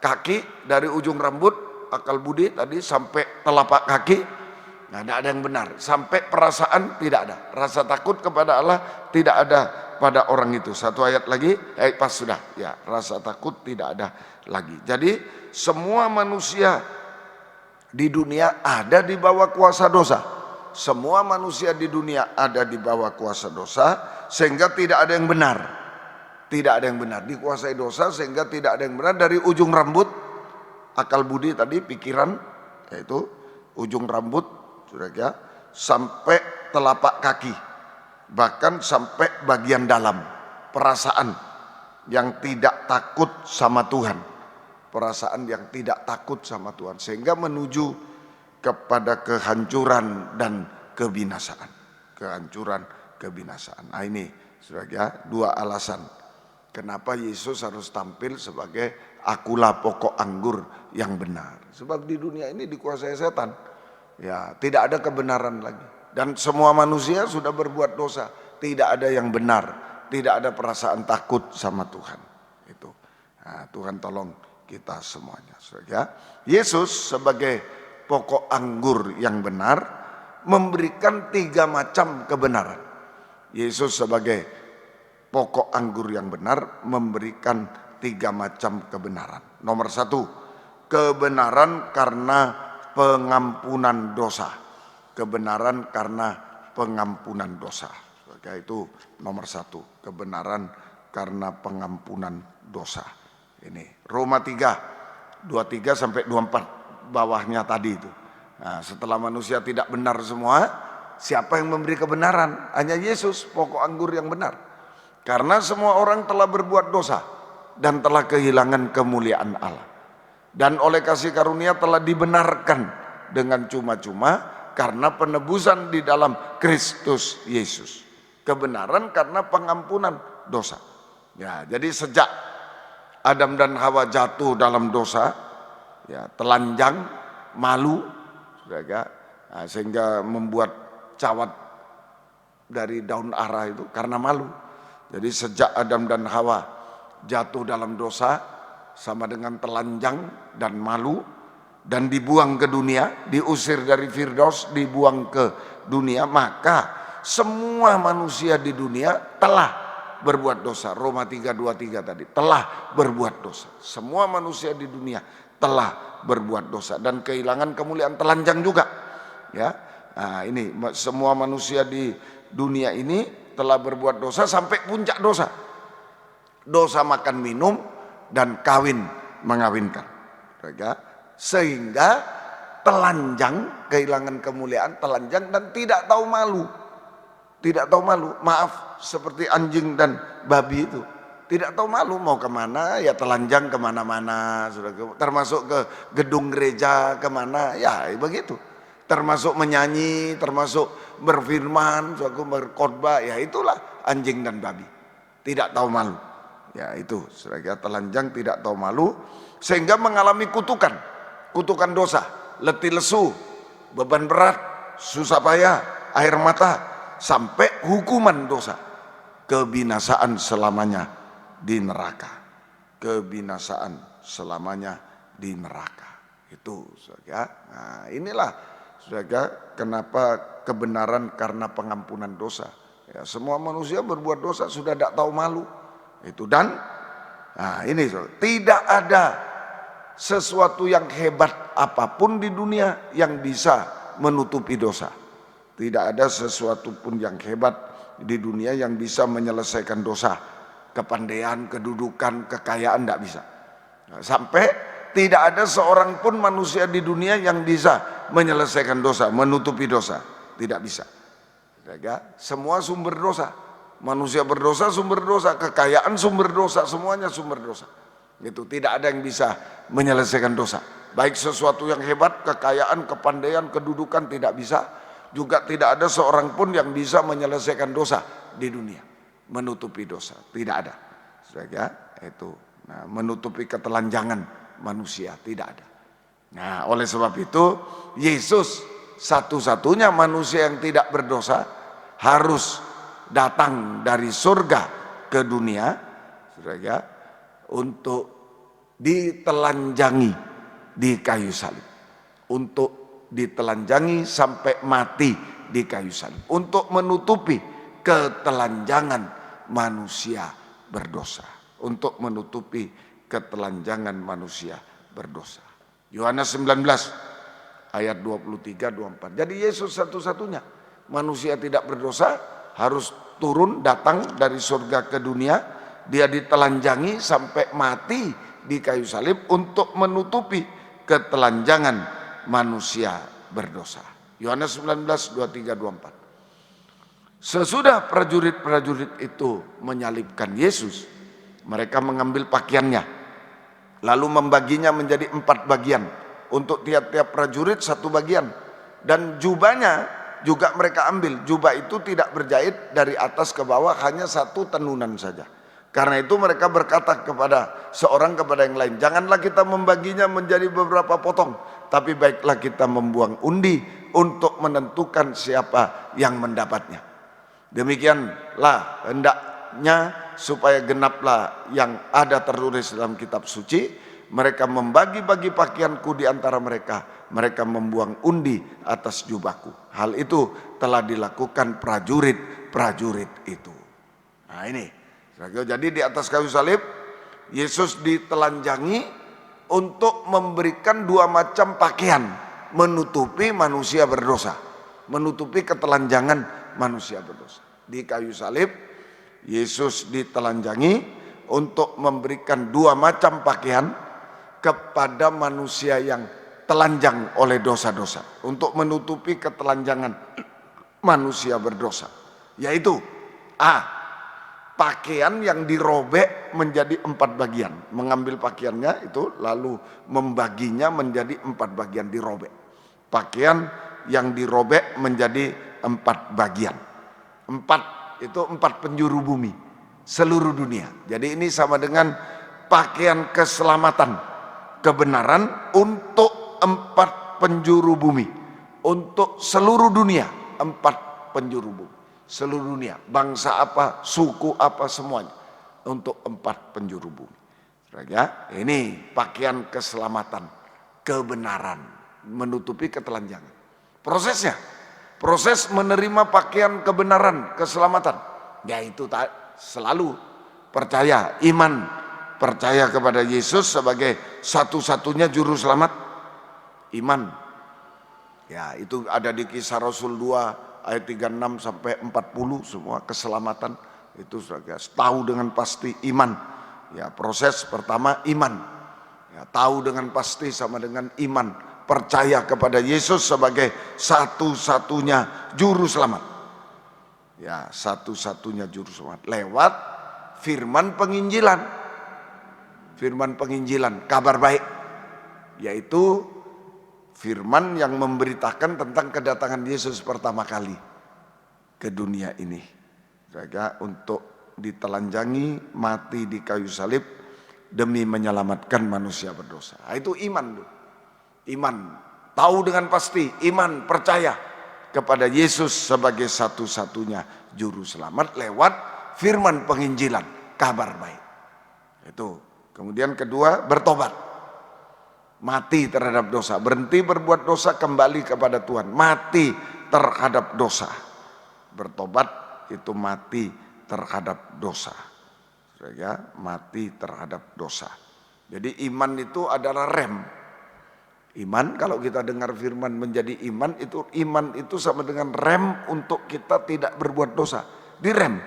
Kaki dari ujung rambut akal budi tadi sampai telapak kaki, nah, tidak ada yang benar. Sampai perasaan tidak ada. Rasa takut kepada Allah tidak ada pada orang itu. Satu ayat lagi, pas sudah. Ya, rasa takut tidak ada lagi. Jadi semua manusia di dunia ada di bawah kuasa dosa. Semua manusia di dunia ada di bawah kuasa dosa, sehingga tidak ada yang benar. Tidak ada yang benar, dikuasai dosa sehingga tidak ada yang benar. Dari ujung rambut, akal budi tadi, pikiran, yaitu ujung rambut, sudah ya, sampai telapak kaki, bahkan sampai bagian dalam, perasaan yang tidak takut sama Tuhan, perasaan yang tidak takut sama Tuhan, sehingga menuju kepada kehancuran dan kebinasaan, kehancuran, kebinasaan. Nah ini, sudah ya, dua alasan kenapa Yesus harus tampil sebagai akulah pokok anggur yang benar. Sebab di dunia ini dikuasai setan. Ya, tidak ada kebenaran lagi. Dan semua manusia sudah berbuat dosa. Tidak ada yang benar. Tidak ada perasaan takut sama Tuhan. Itu. Nah, Tuhan tolong kita semuanya. Ya. Yesus sebagai pokok anggur yang benar memberikan 3 macam kebenaran. Yesus sebagai pokok anggur yang benar memberikan 3 macam kebenaran. Nomor 1, kebenaran karena pengampunan dosa. Kebenaran karena pengampunan dosa. Itu nomor 1, kebenaran karena pengampunan dosa. Ini Roma 3, 23 sampai 24 bawahnya tadi itu. Nah, setelah manusia tidak benar semua, siapa yang memberi kebenaran? Hanya Yesus, pokok anggur yang benar. Karena semua orang telah berbuat dosa dan telah kehilangan kemuliaan Allah. Dan oleh kasih karunia telah dibenarkan dengan cuma-cuma karena penebusan di dalam Kristus Yesus. Kebenaran karena pengampunan dosa. Ya, jadi sejak Adam dan Hawa jatuh dalam dosa, ya, telanjang, malu, ya, nah, sehingga membuat cawat dari daun ara itu karena malu. Jadi sejak Adam dan Hawa jatuh dalam dosa, sama dengan telanjang dan malu, dan dibuang ke dunia, diusir dari Firdaus, dibuang ke dunia, maka semua manusia di dunia telah berbuat dosa. Roma 3:23 tadi, telah berbuat dosa. Semua manusia di dunia telah berbuat dosa dan kehilangan kemuliaan, telanjang juga. Ya, nah ini semua manusia di dunia ini telah berbuat dosa sampai puncak dosa. Dosa makan minum dan kawin mengawinkan. Sehingga telanjang, kehilangan kemuliaan, telanjang dan tidak tahu malu. Tidak tahu malu, maaf, seperti anjing dan babi itu. Tidak tahu malu, mau kemana, ya telanjang kemana-mana. Termasuk ke gedung gereja kemana, ya begitu. Termasuk menyanyi, termasuk berfirman, suatu berkhotbah, ya itulah anjing dan babi. Tidak tahu malu. Ya itu, saudara, telanjang tidak tahu malu, sehingga mengalami kutukan. Kutukan dosa, letih lesu, beban berat, susah payah, air mata, sampai hukuman dosa. Kebinasaan selamanya di neraka. Kebinasaan selamanya di neraka. Itu, saudara. Nah inilah, saudara, kenapa kebenaran karena pengampunan dosa. Ya, semua manusia berbuat dosa sudah tidak tahu malu. Itu dan nah ini saudara, tidak ada sesuatu yang hebat apapun di dunia yang bisa menutupi dosa. Tidak ada sesuatu pun yang hebat di dunia yang bisa menyelesaikan dosa. Kepandaian, kedudukan, kekayaan tidak bisa. Nah, sampai tidak ada seorang pun manusia di dunia yang bisa menyelesaikan dosa, menutupi dosa. Tidak bisa. Semua sumber dosa. Manusia berdosa, sumber dosa. Kekayaan sumber dosa, semuanya sumber dosa. Itu tidak ada yang bisa menyelesaikan dosa. Baik sesuatu yang hebat, kekayaan, kepandaian, kedudukan tidak bisa. Juga tidak ada seorang pun yang bisa menyelesaikan dosa di dunia. Menutupi dosa, tidak ada. Itu, nah, menutupi ketelanjangan manusia, tidak ada. Nah, oleh sebab itu Yesus satu-satunya manusia yang tidak berdosa harus datang dari surga ke dunia, saudara, untuk ditelanjangi di kayu salib. Untuk ditelanjangi sampai mati di kayu salib. Untuk menutupi ketelanjangan manusia berdosa. Untuk menutupi ketelanjangan manusia berdosa. Yohanes 19 ayat 23-24. Jadi Yesus satu-satunya manusia tidak berdosa harus turun datang dari surga ke dunia. Dia ditelanjangi sampai mati di kayu salib untuk menutupi ketelanjangan manusia berdosa. Yohanes 19 23-24. Sesudah prajurit-prajurit itu menyalibkan Yesus, mereka mengambil pakaiannya, lalu membaginya menjadi 4 bagian. Untuk tiap-tiap prajurit 1 bagian. Dan jubahnya juga mereka ambil. Jubah itu tidak berjahit dari atas ke bawah, hanya 1 tenunan saja. Karena itu mereka berkata kepada seorang kepada yang lain, janganlah kita membaginya menjadi beberapa potong, tapi baiklah kita membuang undi untuk menentukan siapa yang mendapatnya. Demikianlah hendaknya supaya genaplah yang ada tertulis dalam kitab suci. Mereka membagi-bagi pakaianku di antara mereka. Mereka membuang undi atas jubahku. Hal itu telah dilakukan prajurit-prajurit itu. Nah ini. Jadi di atas kayu salib, Yesus ditelanjangi untuk memberikan 2 macam pakaian. Menutupi manusia berdosa. Menutupi ketelanjangan manusia berdosa. Di kayu salib, Yesus ditelanjangi untuk memberikan 2 macam pakaian kepada manusia yang telanjang oleh dosa-dosa, untuk menutupi ketelanjangan manusia berdosa, yaitu pakaian yang dirobek menjadi 4 bagian. Mengambil pakaiannya itu lalu membaginya menjadi 4 bagian, dirobek. Pakaian yang dirobek menjadi 4 bagian. 4 itu 4 penjuru bumi seluruh dunia. Jadi ini sama dengan pakaian keselamatan, kebenaran untuk 4 penjuru bumi, untuk seluruh dunia. 4 penjuru bumi, seluruh dunia, bangsa apa, suku apa, semuanya, untuk 4 penjuru bumi. Ya, ini pakaian keselamatan, kebenaran, menutupi ketelanjangan. Prosesnya, proses menerima pakaian kebenaran, keselamatan, yaitu selalu percaya, iman, percaya kepada Yesus sebagai satu-satunya juru selamat. Iman. Ya, itu ada di Kisah Rasul 2 ayat 36 sampai 40, semua keselamatan itu saudara tahu dengan pasti iman. Ya, proses pertama iman. Ya, tahu dengan pasti sama dengan iman, percaya kepada Yesus sebagai satu-satunya juru selamat. Ya, satu-satunya juru selamat lewat firman penginjilan. Firman penginjilan, kabar baik, yaitu firman yang memberitakan tentang kedatangan Yesus pertama kali ke dunia ini. Untuk ditelanjangi, mati di kayu salib demi menyelamatkan manusia berdosa. Itu iman. Iman, tahu dengan pasti, iman, percaya kepada Yesus sebagai satu-satunya juru selamat lewat firman penginjilan, kabar baik. Itu. Kemudian kedua, bertobat. Mati terhadap dosa, berhenti berbuat dosa, kembali kepada Tuhan, mati terhadap dosa. Bertobat itu mati terhadap dosa. Ya, mati terhadap dosa. Jadi iman itu adalah rem. Iman, kalau kita dengar firman menjadi iman itu sama dengan rem untuk kita tidak berbuat dosa. Direm.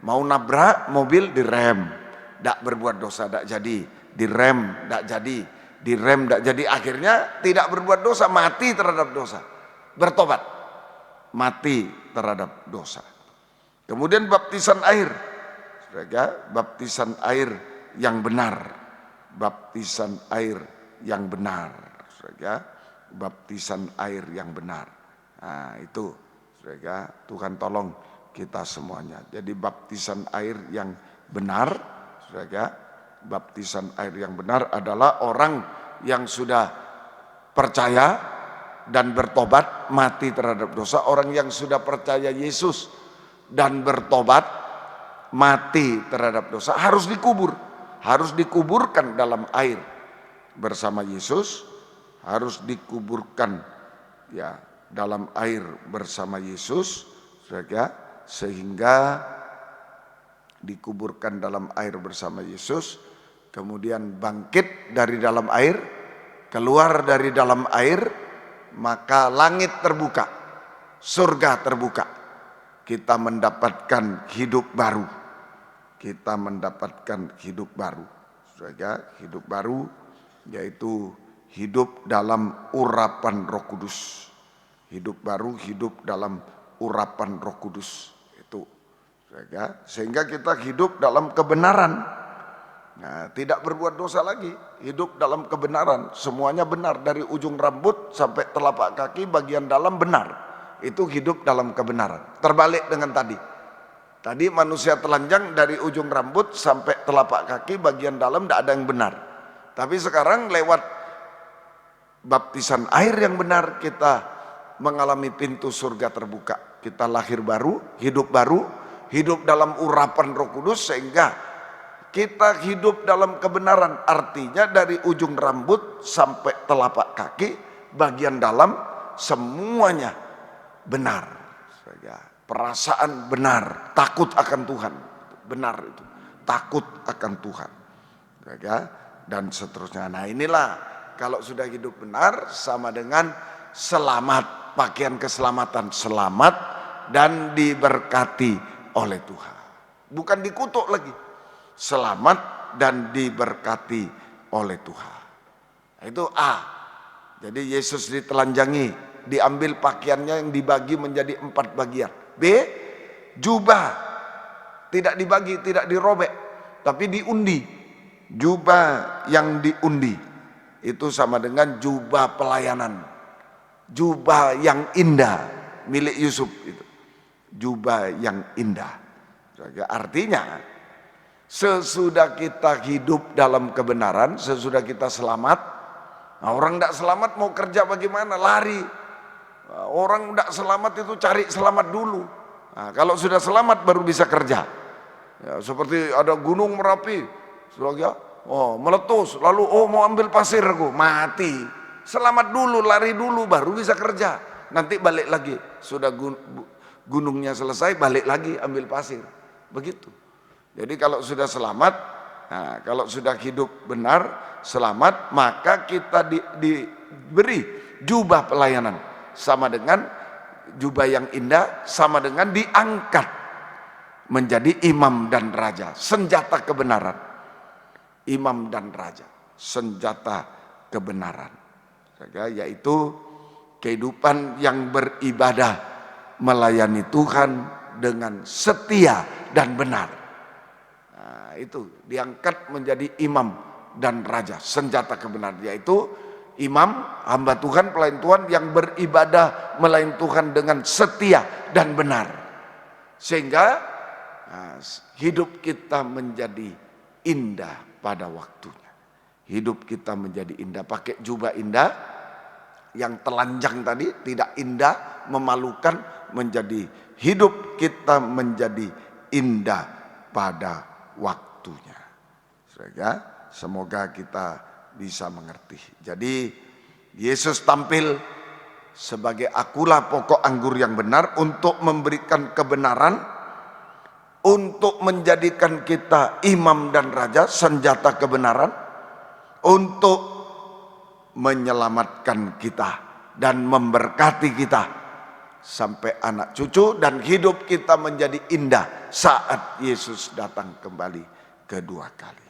Mau nabrak mobil direm. Tidak berbuat dosa, tidak jadi. Direm, tidak jadi. Direm, tidak jadi. Akhirnya tidak berbuat dosa, mati terhadap dosa. Bertobat, mati terhadap dosa. Kemudian baptisan air. Baptisan air yang benar. Baptisan air yang benar. Baptisan air yang benar. Nah itu, Tuhan tolong kita semuanya. Jadi baptisan air yang benar. Baptisan air yang benar adalah orang yang sudah percaya dan bertobat, mati terhadap dosa. Orang yang sudah percaya Yesus dan bertobat, mati terhadap dosa, harus dikubur, harus dikuburkan dalam air bersama Yesus harus dikuburkan ya dalam air bersama Yesus, saudara, sehingga dikuburkan dalam air bersama Yesus, kemudian bangkit dari dalam air, keluar dari dalam air, maka langit terbuka, surga terbuka. Kita mendapatkan hidup baru. Kita mendapatkan hidup baru. Saudara, hidup baru yaitu hidup dalam urapan Roh Kudus. Hidup baru, hidup dalam urapan Roh Kudus. Itu. Saudara, sehingga kita hidup dalam kebenaran. Nah, tidak berbuat dosa lagi, hidup dalam kebenaran. Semuanya benar dari ujung rambut sampai telapak kaki bagian dalam benar. Itu hidup dalam kebenaran. Terbalik dengan tadi. Tadi manusia telanjang dari ujung rambut sampai telapak kaki bagian dalam tidak ada yang benar. Tapi sekarang lewat baptisan air yang benar kita mengalami pintu surga terbuka. Kita lahir baru, hidup dalam urapan Roh Kudus sehingga kita hidup dalam kebenaran. Artinya dari ujung rambut sampai telapak kaki bagian dalam semuanya benar. Perasaan benar, takut akan Tuhan, benar itu, takut akan Tuhan, dan seterusnya. Nah inilah kalau sudah hidup benar sama dengan selamat, pakaian keselamatan, selamat dan diberkati oleh Tuhan, bukan dikutuk lagi, selamat dan diberkati oleh Tuhan. Nah, itu A. Jadi Yesus ditelanjangi, diambil pakaiannya yang dibagi menjadi 4 bagian. B, jubah tidak dibagi, tidak dirobek, tapi diundi. Jubah yang diundi itu sama dengan jubah pelayanan, jubah yang indah milik Yusuf itu, jubah yang indah. Artinya sesudah kita hidup dalam kebenaran, sesudah kita selamat. Nah, orang tidak selamat mau kerja bagaimana? Lari. Orang tidak selamat itu cari selamat dulu. Nah, kalau sudah selamat baru bisa kerja. Ya, seperti ada gunung Merapi, meletus, lalu mau ambil pasir aku, mati. Selamat dulu, lari dulu, baru bisa kerja. Nanti balik lagi, sudah gunungnya selesai, balik lagi ambil pasir. Begitu. Jadi kalau sudah selamat, nah, kalau sudah hidup benar, selamat, maka kita diberi jubah pelayanan. Sama dengan jubah yang indah, sama dengan diangkat menjadi imam dan raja, senjata kebenaran. Imam dan raja, senjata kebenaran. Yaitu kehidupan yang beribadah, melayani Tuhan dengan setia dan benar. Nah, itu diangkat menjadi imam dan raja, senjata kebenaran, yaitu imam, hamba Tuhan, pelayan Tuhan yang beribadah melayani Tuhan dengan setia dan benar. Sehingga hidup kita menjadi indah pada waktunya. Hidup kita menjadi indah, pakai jubah indah, yang telanjang tadi tidak indah, memalukan, menjadi hidup kita menjadi indah pada waktunya. Semoga kita bisa mengerti. Jadi Yesus tampil sebagai akulah pokok anggur yang benar untuk memberikan kebenaran, untuk menjadikan kita imam dan raja, senjata kebenaran, untuk menyelamatkan kita dan memberkati kita sampai anak cucu, dan hidup kita menjadi indah saat Yesus datang kembali kedua kali.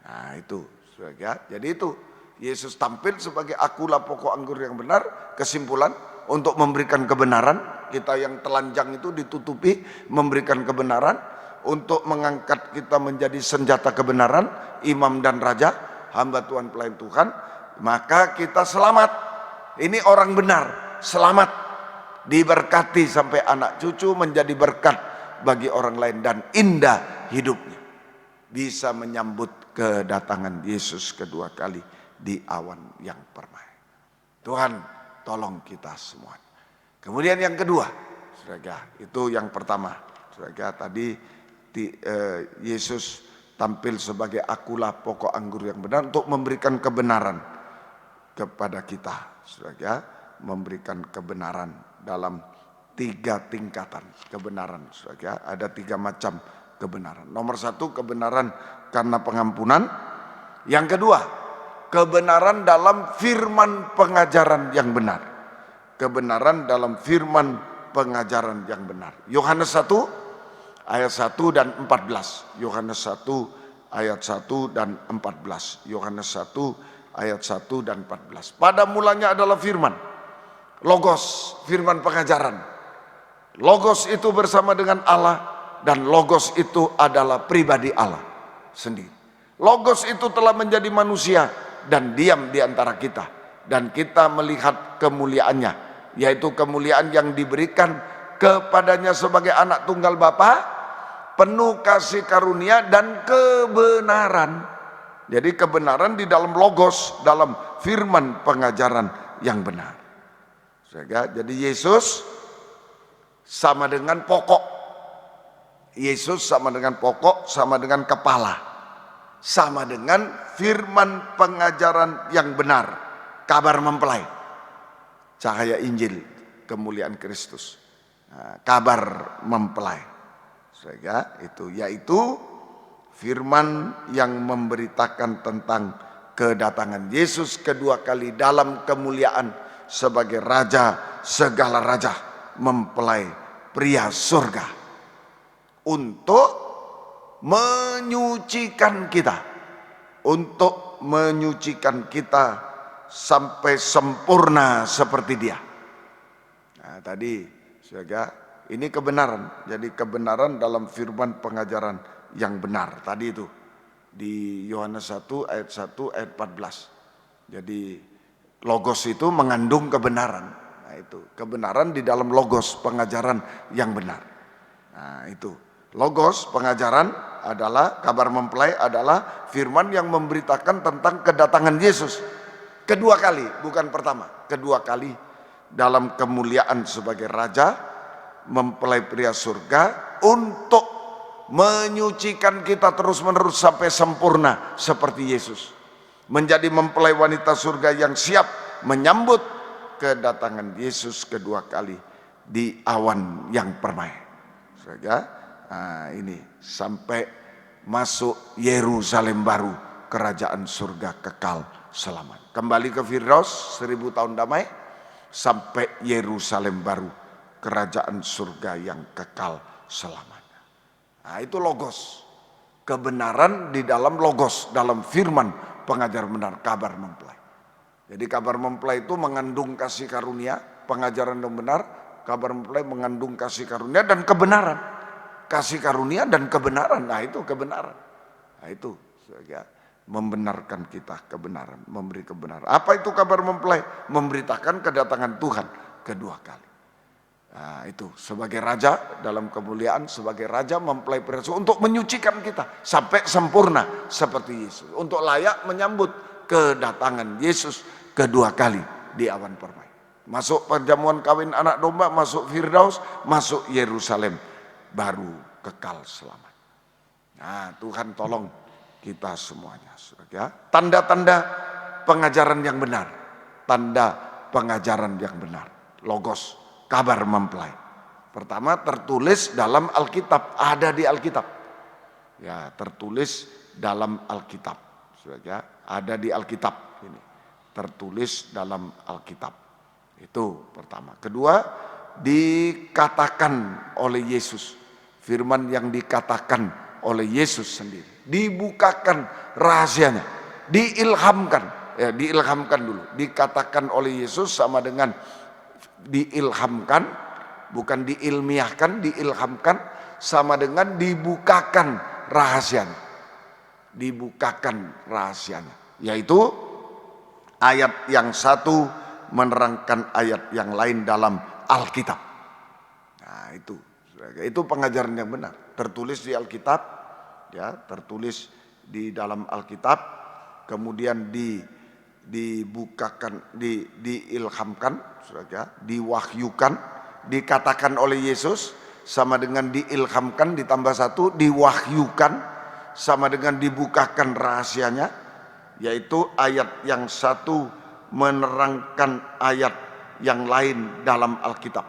Nah itu. Jadi itu Yesus tampil sebagai akulah pokok anggur yang benar. Kesimpulan, untuk memberikan kebenaran. Kita yang telanjang itu ditutupi, memberikan kebenaran. Untuk mengangkat kita menjadi senjata kebenaran, imam dan raja, hamba Tuhan, pelayan Tuhan. Maka kita selamat. Ini orang benar, selamat, diberkati sampai anak cucu, menjadi berkat bagi orang lain, dan indah hidupnya. Bisa menyambut kedatangan Yesus kedua kali di awan yang permai. Tuhan tolong kita semua. Kemudian yang kedua, saudara, itu yang pertama. Saudara, tadi Yesus tampil sebagai akulah pokok anggur yang benar untuk memberikan kebenaran. kepada kita, saudara, memberikan kebenaran dalam 3 tingkatan kebenaran, saudara. Ada 3 macam kebenaran. Nomor 1, kebenaran karena pengampunan. Yang kedua, kebenaran dalam firman pengajaran yang benar. Kebenaran dalam firman pengajaran yang benar. Yohanes 1 ayat 1 dan 14. Yohanes 1 ayat 1 dan 14. Yohanes 1 ayat 1 dan 14. Pada mulanya adalah firman, Logos, firman pengajaran. Logos itu bersama dengan Allah, dan Logos itu adalah pribadi Allah sendiri. Logos itu telah menjadi manusia dan diam di antara kita, dan kita melihat kemuliaannya, yaitu kemuliaan yang diberikan kepadanya sebagai anak tunggal Bapa, penuh kasih karunia dan kebenaran. Jadi kebenaran di dalam Logos, dalam firman pengajaran yang benar. Jadi Yesus sama dengan pokok. Yesus sama dengan pokok, sama dengan kepala, sama dengan firman pengajaran yang benar, kabar mempelai, cahaya Injil, kemuliaan Kristus, kabar mempelai. Sehingga itu yaitu firman yang memberitakan tentang kedatangan Yesus kedua kali dalam kemuliaan sebagai raja segala raja, mempelai pria surga, untuk menyucikan kita, untuk menyucikan kita sampai sempurna seperti Dia. Nah, tadi saudara, ini kebenaran. Jadi kebenaran dalam firman pengajaran yang benar. Tadi itu di Yohanes 1 ayat 1 ayat 14. Jadi Logos itu mengandung kebenaran. Nah, itu kebenaran di dalam Logos, pengajaran yang benar. Nah, itu Logos, pengajaran adalah kabar mempelai, adalah firman yang memberitakan tentang kedatangan Yesus kedua kali, bukan pertama, kedua kali dalam kemuliaan sebagai raja, mempelai pria surga, untuk menyucikan kita terus-menerus sampai sempurna seperti Yesus, menjadi mempelai wanita surga yang siap menyambut kedatangan Yesus kedua kali di awan yang permai. Nah, ini sampai masuk Yerusalem baru, kerajaan surga kekal selamanya. Kembali ke Firdaus, 1000 tahun damai, sampai Yerusalem baru, kerajaan surga yang kekal selamanya. Nah, itu Logos, kebenaran di dalam Logos, dalam firman pengajar benar, kabar mempelai. Jadi kabar mempelai itu mengandung kasih karunia, pengajaran yang benar. Kabar mempelai mengandung kasih karunia dan kebenaran. Kasih karunia dan kebenaran, nah itu kebenaran. Nah itu ya, membenarkan kita, kebenaran, memberi kebenaran. Apa itu kabar mempelai? Memberitakan kedatangan Tuhan kedua kali. Nah itu sebagai raja dalam kemuliaan, sebagai raja mempelai pria surga, untuk menyucikan kita sampai sempurna seperti Yesus, untuk layak menyambut kedatangan Yesus kedua kali di awan permai. Masuk perjamuan kawin anak domba, masuk Firdaus, masuk Yerusalem baru kekal selamanya. Nah Tuhan tolong kita semuanya, ya. Tanda-tanda pengajaran yang benar, tanda pengajaran yang benar, Logos, kabar mempelai. Pertama, tertulis dalam Alkitab, ada di Alkitab. Ya, tertulis dalam Alkitab. Ya, ada di Alkitab ini. Tertulis dalam Alkitab. Itu pertama. Kedua, dikatakan oleh Yesus. Firman yang dikatakan oleh Yesus sendiri. Dibukakan rahasianya. Diilhamkan. Ya, diilhamkan dulu. Dikatakan oleh Yesus sama dengan diilhamkan, bukan diilmiahkan, diilhamkan, sama dengan dibukakan rahasianya. Dibukakan rahasianya, yaitu ayat yang satu menerangkan ayat yang lain dalam Alkitab. Nah itu pengajaran yang benar, tertulis di Alkitab, ya, tertulis di dalam Alkitab, kemudian dibukakan, diilhamkan, diwahyukan, dikatakan oleh Yesus, sama dengan diilhamkan ditambah satu, diwahyukan, sama dengan dibukakan rahasianya, yaitu ayat yang satu menerangkan ayat yang lain dalam Alkitab.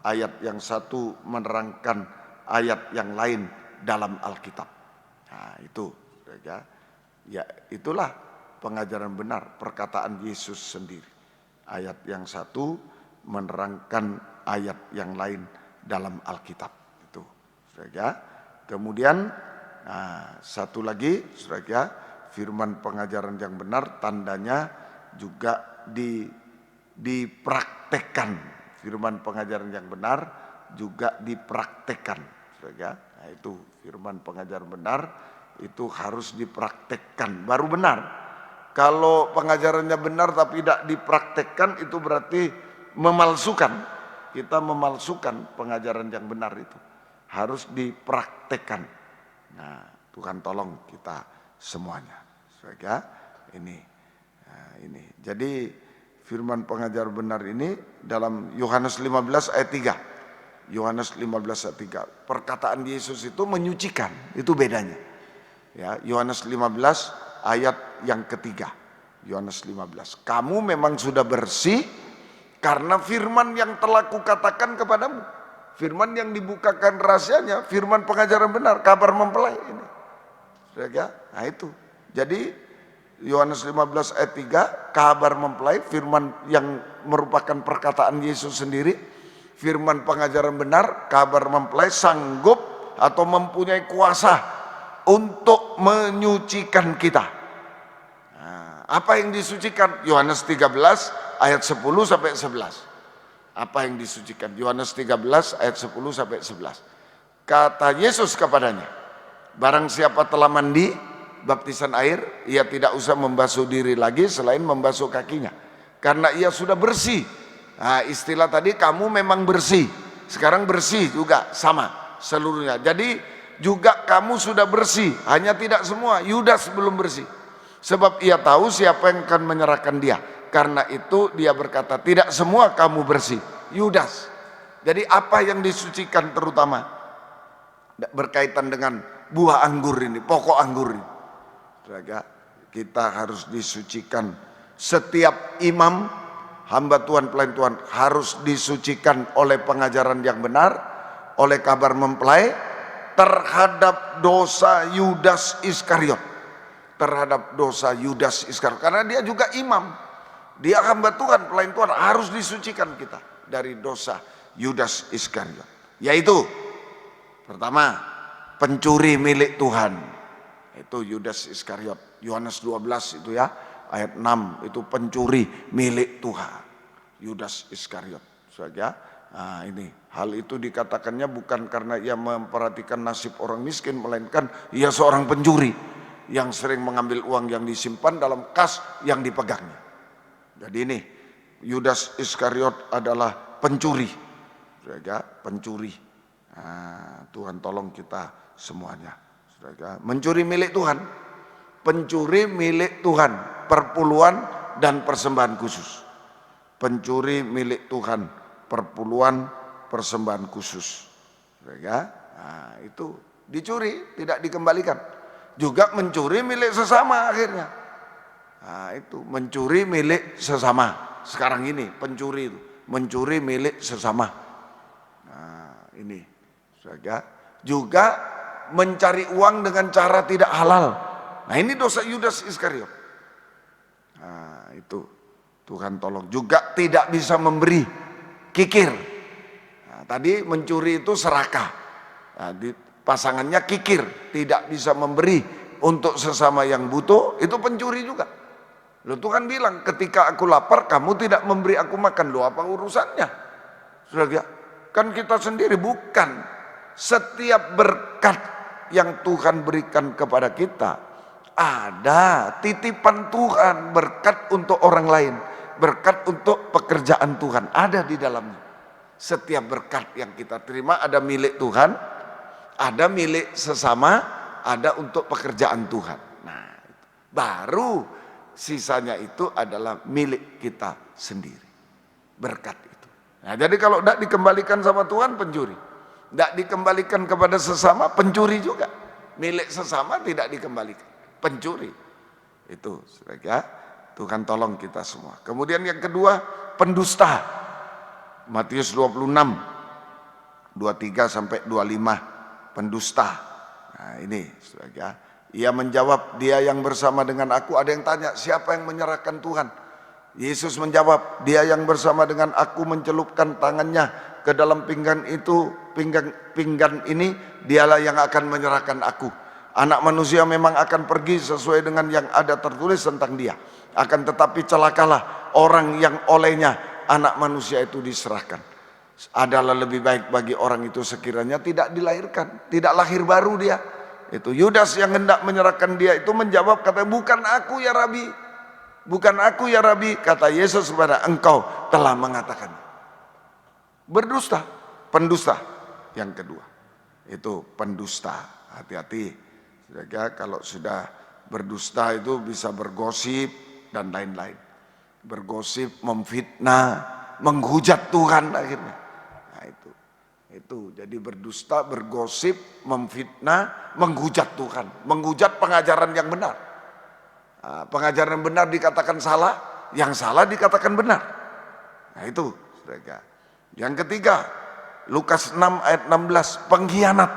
Ayat yang satu menerangkan ayat yang lain dalam Alkitab. Nah, itu ya, itulah pengajaran benar, perkataan Yesus sendiri. Ayat yang satu menerangkan ayat yang lain dalam Alkitab. Itu, saudara. Kemudian, satu lagi, saudara, firman pengajaran yang benar tandanya juga dipraktekkan. Firman pengajaran yang benar juga dipraktekkan, saudara. Nah, itu firman pengajaran benar itu harus dipraktekkan baru benar. Kalau pengajarannya benar tapi tidak dipraktekkan, itu berarti memalsukan. Kita memalsukan pengajaran yang benar itu. Harus dipraktekkan. Nah, Tuhan tolong kita semuanya. Saudara, ini. Jadi firman pengajaran benar ini dalam Yohanes 15 ayat 3. Yohanes 15 ayat 3. Perkataan Yesus itu menyucikan, itu bedanya. Ya, Yohanes 15 ayat yang ketiga. Yohanes 15. Kamu memang sudah bersih karena firman yang telah kukatakan kepadamu. Firman yang dibukakan rahasianya, firman pengajaran benar, kabar mempelai ini. Nah, itu. Jadi Yohanes 15 ayat 3, kabar mempelai, firman yang merupakan perkataan Yesus sendiri. Firman pengajaran benar, kabar mempelai sanggup atau mempunyai kuasa untuk menyucikan kita. Nah, apa yang disucikan? Yohanes 13 ayat 10 sampai 11. Apa yang disucikan? Yohanes 13 ayat 10 sampai 11. Kata Yesus kepadanya, barang siapa telah mandi baptisan air, ia tidak usah membasuh diri lagi selain membasuh kakinya, karena ia sudah bersih. Nah, istilah tadi kamu memang bersih, sekarang bersih juga sama seluruhnya. Jadi juga kamu sudah bersih, hanya tidak semua. Yudas belum bersih, sebab ia tahu siapa yang akan menyerahkan dia. Karena itu dia berkata, tidak semua kamu bersih. Yudas. Jadi apa yang disucikan terutama berkaitan dengan buah anggur ini, pokok anggur ini. Kita harus disucikan. Setiap imam, hamba Tuhan, pelayan Tuhan harus disucikan oleh pengajaran yang benar, oleh kabar mempelai, terhadap dosa Yudas Iskariot. Terhadap dosa Yudas Iskariot. Karena dia juga imam. Dia hamba Tuhan, pelayan Tuhan, harus disucikan kita dari dosa Yudas Iskariot. Yaitu, pertama, pencuri milik Tuhan. Itu Yudas Iskariot. Yohanes 12 itu ya, ayat 6, itu pencuri milik Tuhan. Yudas Iskariot. Saja. Nah, ini hal itu dikatakannya bukan karena ia memperhatikan nasib orang miskin, melainkan ia seorang pencuri yang sering mengambil uang yang disimpan dalam kas yang dipegangnya. Jadi ini Yudas Iskariot adalah pencuri, pencuri. Nah, Tuhan tolong kita semuanya. Mencuri milik Tuhan, pencuri milik Tuhan, perpuluhan dan persembahan khusus. Pencuri milik Tuhan, perpuluhan, persembahan khusus. Nah, itu dicuri, tidak dikembalikan. Juga mencuri milik sesama akhirnya. Nah, itu mencuri milik sesama. Sekarang ini pencuri itu mencuri milik sesama. Nah, ini juga mencari uang dengan cara tidak halal. Nah, ini dosa Yudas Iskariot. Nah, itu Tuhan tolong. Juga tidak bisa memberi, kikir. Nah, tadi mencuri itu serakah. Nah, pasangannya kikir, tidak bisa memberi untuk sesama yang butuh, itu pencuri juga. Loh, Tuhan bilang, ketika aku lapar kamu tidak memberi aku makan. Loh, apa urusannya? Saudara, kan kita sendiri bukan. Setiap berkat yang Tuhan berikan kepada kita, ada titipan Tuhan, berkat untuk orang lain. Berkat untuk pekerjaan Tuhan ada di dalamnya. Setiap berkat yang kita terima ada milik Tuhan, ada milik sesama, ada untuk pekerjaan Tuhan. Nah, baru sisanya itu adalah milik kita sendiri. Berkat itu. Nah, jadi kalau tidak dikembalikan sama Tuhan, pencuri. Tidak dikembalikan kepada sesama, pencuri juga. Milik sesama tidak dikembalikan, pencuri. Itu, saudara. Tuhan tolong kita semua. Kemudian yang kedua, pendusta. Matius 26, 23 sampai 25, pendusta. Nah ini, saudara, ia menjawab, dia yang bersama dengan aku. Ada yang tanya, siapa yang menyerahkan Tuhan? Yesus menjawab, dia yang bersama dengan aku mencelupkan tangannya ke dalam pinggan itu, pinggan ini, dialah yang akan menyerahkan aku. Anak manusia memang akan pergi sesuai dengan yang ada tertulis tentang dia. Akan tetapi celakalah orang yang olehnya anak manusia itu diserahkan. Adalah lebih baik bagi orang itu sekiranya tidak dilahirkan, tidak lahir baru dia. Itu Yudas yang hendak menyerahkan dia itu menjawab, kata, bukan aku ya Rabi, bukan aku ya Rabi. Kata Yesus kepada, engkau telah mengatakan. Berdusta, pendusta. Yang kedua, itu pendusta. Hati-hati, kalau sudah berdusta itu bisa bergosip dan lain-lain. Bergosip, memfitnah, menghujat Tuhan akhirnya. Nah itu jadi berdusta, bergosip, memfitnah, menghujat Tuhan, menghujat pengajaran yang benar. Nah, pengajaran yang benar dikatakan salah, yang salah dikatakan benar. Nah itu, saudara. Yang ketiga, Lukas 6 ayat 16, pengkhianat.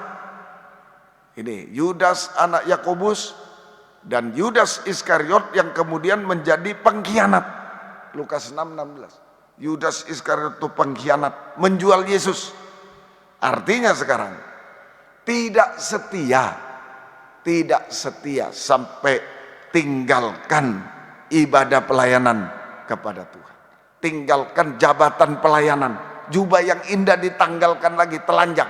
Ini Yudas anak Yakobus dan Yudas Iskariot yang kemudian menjadi pengkhianat. Lukas 6:16. Yudas Iskariot itu pengkhianat, menjual Yesus. Artinya sekarang tidak setia sampai tinggalkan ibadah pelayanan kepada Tuhan. Tinggalkan jabatan pelayanan. Jubah yang indah ditanggalkan lagi, telanjang.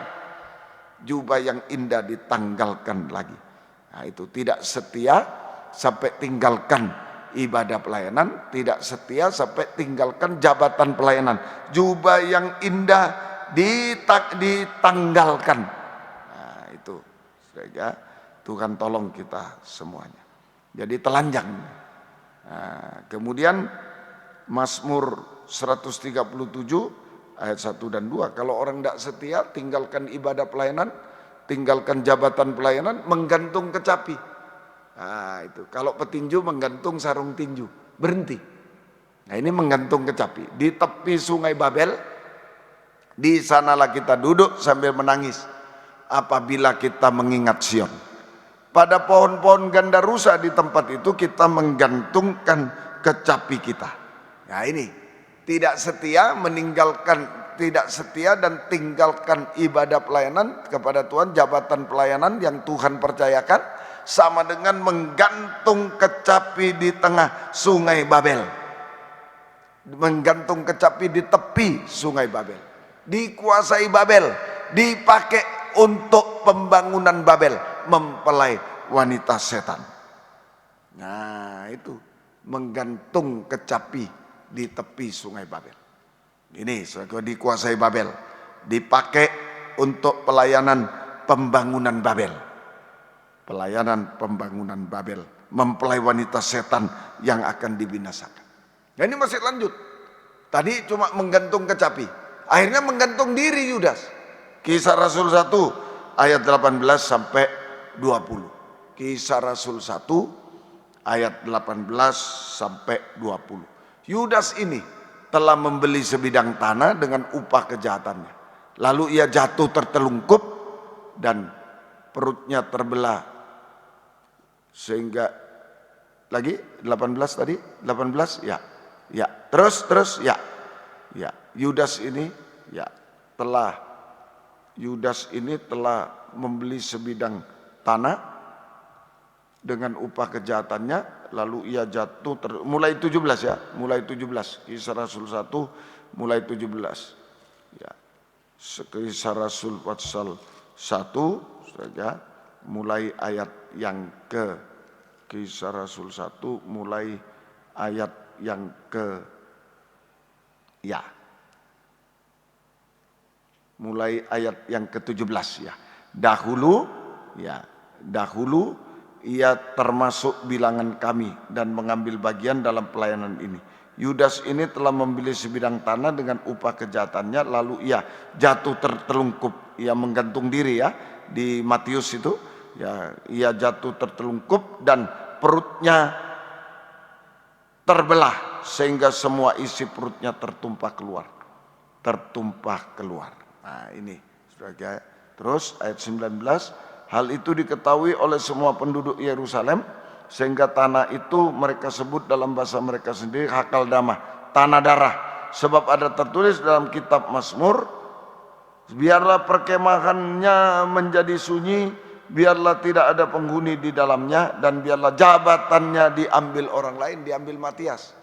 Jubah yang indah ditanggalkan lagi. Nah itu tidak setia sampai tinggalkan ibadah pelayanan, tidak setia sampai tinggalkan jabatan pelayanan. Jubah yang indah ditanggalkan. Nah itu, saudara, Tuhan tolong kita semuanya. Jadi telanjang. Nah, kemudian Mazmur 137 ayat 1 dan 2. Kalau orang tidak setia, tinggalkan ibadah pelayanan, tinggalkan jabatan pelayanan, menggantung kecapi. Nah itu, kalau petinju menggantung sarung tinju, berhenti. Nah ini menggantung kecapi. Di tepi sungai Babel, di sanalah kita duduk sambil menangis apabila kita mengingat Sion. Pada pohon-pohon ganda rusa di tempat itu kita menggantungkan kecapi kita. Nah ini, tidak setia, tidak setia dan tinggalkan ibadah pelayanan kepada Tuhan, jabatan pelayanan yang Tuhan percayakan, sama dengan menggantung kecapi di tengah sungai Babel. Menggantung kecapi di tepi sungai Babel. Dikuasai Babel, dipakai untuk pembangunan Babel, mempelai wanita setan. Nah itu, menggantung kecapi di tepi sungai Babel. Ini dikuasai Babel, dipakai untuk pelayanan pembangunan Babel. Pelayanan pembangunan Babel, mempelai wanita setan yang akan dibinasakan. Nah ini masih lanjut. Tadi cuma menggantung kecapi, akhirnya menggantung diri Yudas. Kisah Rasul 1 ayat 18 sampai 20. Kisah Rasul 1 ayat 18 sampai 20. Yudas ini telah membeli sebidang tanah dengan upah kejahatannya. Lalu ia jatuh tertelungkup dan perutnya terbelah. Sehingga lagi 18 tadi, 18 ya. Ya, terus ya. Ya, Yudas ini telah membeli sebidang tanah dengan upah kejahatannya, lalu ia jatuh mulai 17 ya, mulai 17. Kisah Rasul 1 mulai 17. Ya. Kisah Rasul pasal 1 saja mulai ayat yang ke Kisah Rasul 1 mulai ayat yang ke mulai ayat yang ke-17 ya. Dahulu ia termasuk bilangan kami dan mengambil bagian dalam pelayanan ini. Yudas ini telah membeli sebidang tanah dengan upah kejahatannya, lalu ia jatuh tertelungkup, ia menggantung diri ya di Matius itu. Ya, ia jatuh tertelungkup dan perutnya terbelah sehingga semua isi perutnya tertumpah keluar. Tertumpah keluar. Nah ini, saudara. Terus ayat 19, hal itu diketahui oleh semua penduduk Yerusalem, sehingga tanah itu mereka sebut dalam bahasa mereka sendiri Hakaldama, tanah darah. Sebab ada tertulis dalam kitab Mazmur, biarlah perkemahannya menjadi sunyi, biarlah tidak ada penghuni di dalamnya, dan biarlah jabatannya diambil orang lain, diambil Matias.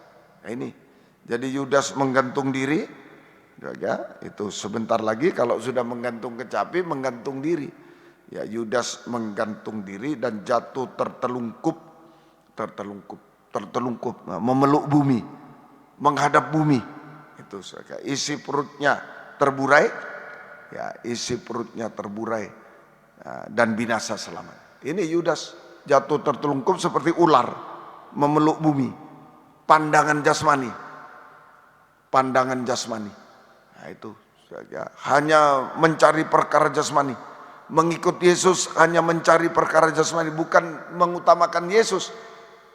Nah ini, jadi Yudas menggantung diri, ya, itu sebentar lagi kalau sudah menggantung kecapi, menggantung diri. Ya, Yudas menggantung diri dan jatuh tertelungkup, memeluk bumi, menghadap bumi. Itu isi perutnya terburai, ya, isi perutnya terburai dan binasa selamanya. Ini Yudas jatuh tertelungkup seperti ular, memeluk bumi, pandangan jasmani. Nah itu hanya mencari perkara jasmani. Mengikut Yesus hanya mencari perkara jasmani, bukan mengutamakan Yesus,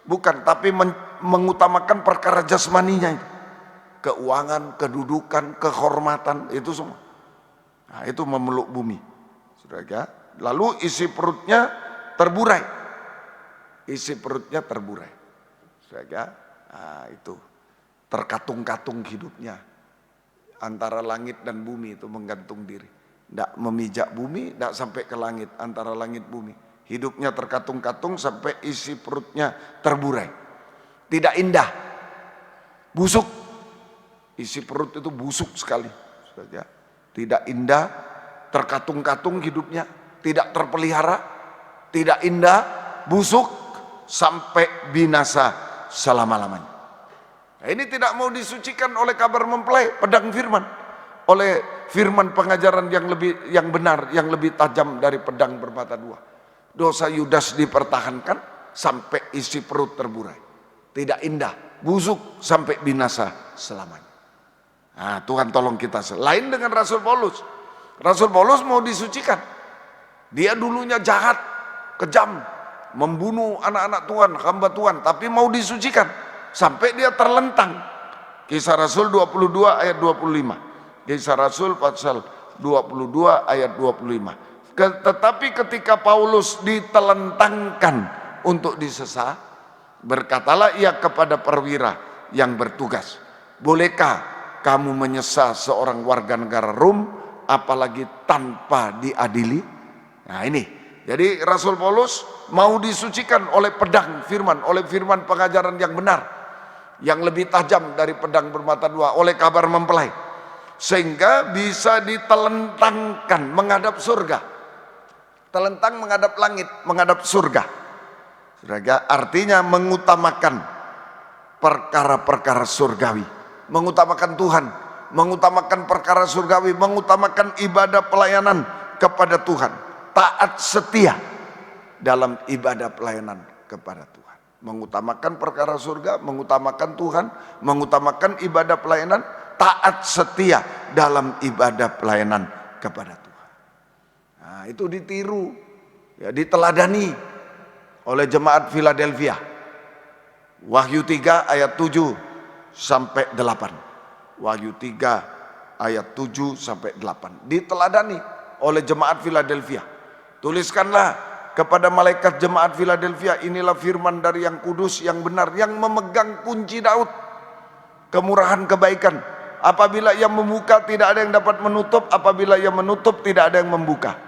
bukan, tapi mengutamakan perkara jasmaninya itu. Keuangan, kedudukan, kehormatan, itu semua. Nah, itu memeluk bumi. Saudara, lalu isi perutnya terburai. Isi perutnya terburai. Saudara, nah, itu terkatung-katung hidupnya. Antara langit dan bumi itu menggantung diri. Tidak memijak bumi, tidak sampai ke langit, antara langit bumi. Hidupnya terkatung-katung sampai isi perutnya terburai. Tidak indah, busuk. Isi perut itu busuk sekali. Tidak indah, terkatung-katung hidupnya, tidak terpelihara, tidak indah, busuk, sampai binasa selama-lamanya. Nah, ini tidak mau disucikan oleh kabar mempelai, pedang firman, oleh firman pengajaran yang benar, yang lebih tajam dari pedang bermata dua. Dosa Yudas dipertahankan sampai isi perut terburai. Tidak indah, busuk, sampai binasa selamanya. Nah, Tuhan tolong kita. Lain dengan Rasul Paulus. Rasul Paulus mau disucikan. Dia dulunya jahat, kejam, membunuh anak-anak Tuhan, hamba Tuhan, tapi mau disucikan sampai dia terlentang. Kisah Rasul 22 ayat 25. Kisah Rasul pasal 22 ayat 25. Tetapi ketika Paulus ditelentangkan untuk disesah, berkatalah ia kepada perwira yang bertugas, bolehkah kamu menyesah seorang warga negara Rom, apalagi tanpa diadili? Nah ini, jadi Rasul Paulus mau disucikan oleh pedang firman, oleh firman pengajaran yang benar, yang lebih tajam dari pedang bermata dua, oleh kabar mempelai, sehingga bisa ditelentangkan menghadap surga. Telentang menghadap langit, menghadap surga. Artinya mengutamakan perkara-perkara surgawi, mengutamakan Tuhan, mengutamakan perkara surgawi, mengutamakan ibadah pelayanan kepada Tuhan, taat setia dalam ibadah pelayanan kepada Tuhan, mengutamakan perkara surga, mengutamakan Tuhan, mengutamakan ibadah pelayanan, taat setia dalam ibadah pelayanan kepada Tuhan. Nah, itu ditiru, ya, diteladani oleh jemaat Philadelphia. Wahyu 3 ayat 7 sampai 8. Wahyu 3 ayat 7 sampai 8. Diteladani oleh jemaat Philadelphia. Tuliskanlah kepada malaikat jemaat Philadelphia, inilah firman dari yang kudus, yang benar, yang memegang kunci Daud, kemurahan, kebaikan. Apabila ia membuka, tidak ada yang dapat menutup. Apabila ia menutup, tidak ada yang membuka.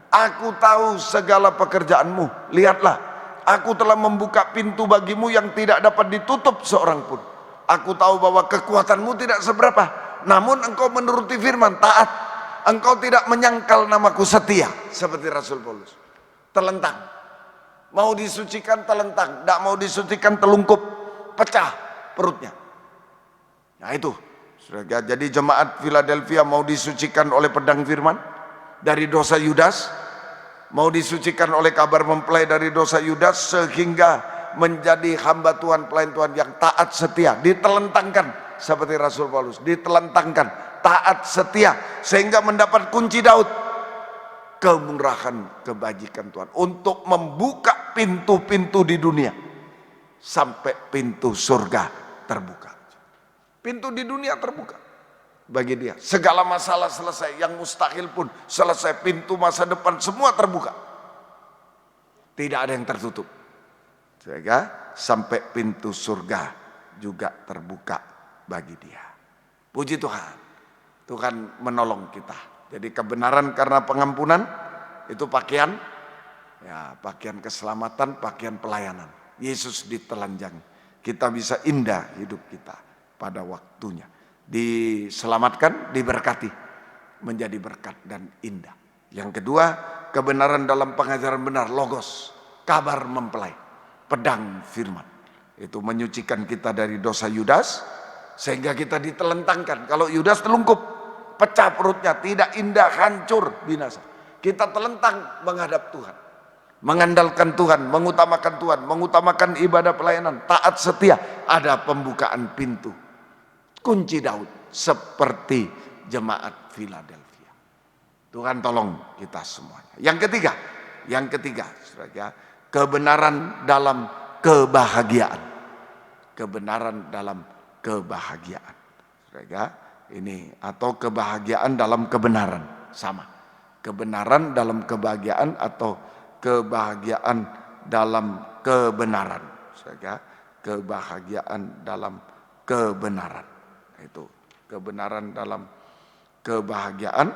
Aku tahu segala pekerjaanmu. Lihatlah, aku telah membuka pintu bagimu yang tidak dapat ditutup seorang pun. Aku tahu bahwa kekuatanmu tidak seberapa, namun engkau menuruti firman, taat. Engkau tidak menyangkal namaku, setia. Seperti Rasul Paulus. Telentang. Mau disucikan telentang, tidak mau disucikan telungkup, pecah perutnya. Nah itu. Jadi jemaat Philadelphia mau disucikan oleh pedang firman dari dosa Yudas, mau disucikan oleh kabar mempelai dari dosa Yudas, sehingga menjadi hamba Tuhan, pelayan Tuhan yang taat setia, ditelentangkan seperti Rasul Paulus, ditelentangkan taat setia sehingga mendapat kunci Daud, kemurahan, kebajikan Tuhan untuk membuka pintu-pintu di dunia sampai pintu surga terbuka. Pintu di dunia terbuka bagi dia. Segala masalah selesai, yang mustahil pun selesai, pintu masa depan semua terbuka. Tidak ada yang tertutup. Sehingga sampai pintu surga juga terbuka bagi dia. Puji Tuhan. Tuhan menolong kita. Jadi kebenaran karena pengampunan itu pakaian, ya pakaian keselamatan, pakaian pelayanan. Yesus ditelanjangi. Kita bisa indah hidup kita pada waktunya. Diselamatkan, diberkati, menjadi berkat dan indah. Yang kedua, kebenaran dalam pengajaran benar, logos, kabar mempelai, pedang firman. Itu menyucikan kita dari dosa Yudas, sehingga kita ditelentangkan. Kalau Yudas telungkup, pecah perutnya, tidak indah, hancur, binasa. Kita telentang menghadap Tuhan, mengandalkan Tuhan, mengutamakan ibadah pelayanan, taat setia, ada pembukaan pintu. Kunci Daud seperti jemaat Philadelphia. Tuhan tolong kita semuanya. Yang ketiga, saudara, kebenaran dalam kebahagiaan. Kebenaran dalam kebahagiaan. Saudara, ini atau kebahagiaan dalam kebenaran, sama. Kebenaran dalam kebahagiaan atau kebahagiaan dalam kebenaran. Saudara, kebahagiaan dalam kebenaran. Itu kebenaran dalam kebahagiaan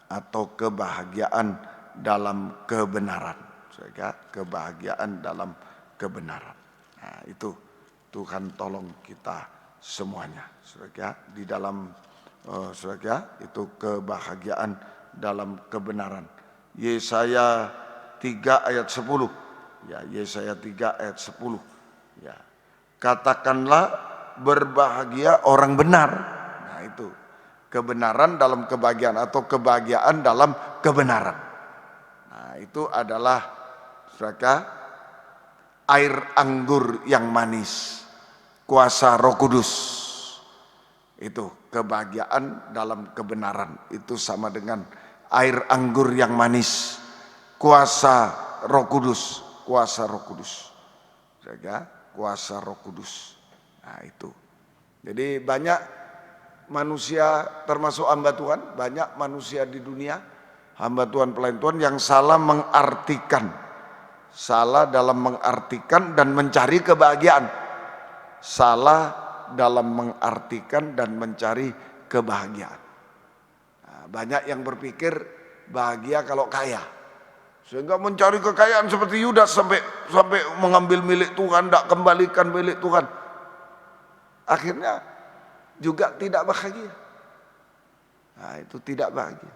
atau kebahagiaan dalam kebenaran. Saudara, kebahagiaan dalam kebenaran. Nah, itu Tuhan tolong kita semuanya. Saudara, di dalam saudara, itu kebahagiaan dalam kebenaran. Yesaya 3 ayat 10. Ya, Yesaya 3 ayat 10. Ya. Katakanlah berbahagia orang benar. Nah, itu kebenaran dalam kebahagiaan atau kebahagiaan dalam kebenaran. Nah, itu adalah saudara, air anggur yang manis, kuasa Roh Kudus. Itu kebahagiaan dalam kebenaran. Itu sama dengan air anggur yang manis, kuasa Roh Kudus, kuasa Roh Kudus. Saudara, kuasa Roh Kudus. Nah, itu. Jadi banyak manusia termasuk hamba Tuhan, banyak manusia di dunia, hamba Tuhan, pelayan Tuhan yang salah mengartikan. Salah dalam mengartikan dan mencari kebahagiaan. Salah dalam mengartikan dan mencari kebahagiaan. Nah, banyak yang berpikir bahagia kalau kaya. Sehingga mencari kekayaan seperti Yudas sampai mengambil milik Tuhan, tidak kembalikan milik Tuhan. Akhirnya juga tidak bahagia. Nah, itu tidak bahagia.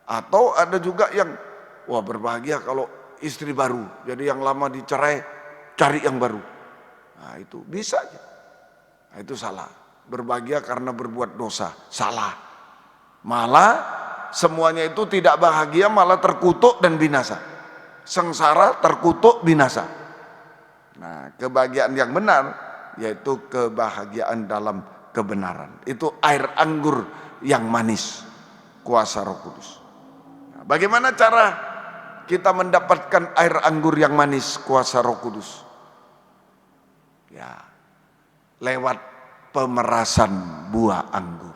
Atau ada juga yang berbahagia kalau istri baru. Jadi yang lama dicerai, cari yang baru. Nah, itu bisa aja. Nah, itu salah. Berbahagia karena berbuat dosa, salah. Malah semuanya itu tidak bahagia, malah terkutuk dan binasa. Sengsara, terkutuk, binasa. Nah, kebahagiaan yang benar yaitu kebahagiaan dalam kebenaran. Itu air anggur yang manis, kuasa Roh Kudus. Nah, bagaimana cara kita mendapatkan air anggur yang manis, kuasa Roh Kudus? Ya, lewat pemerasan buah anggur.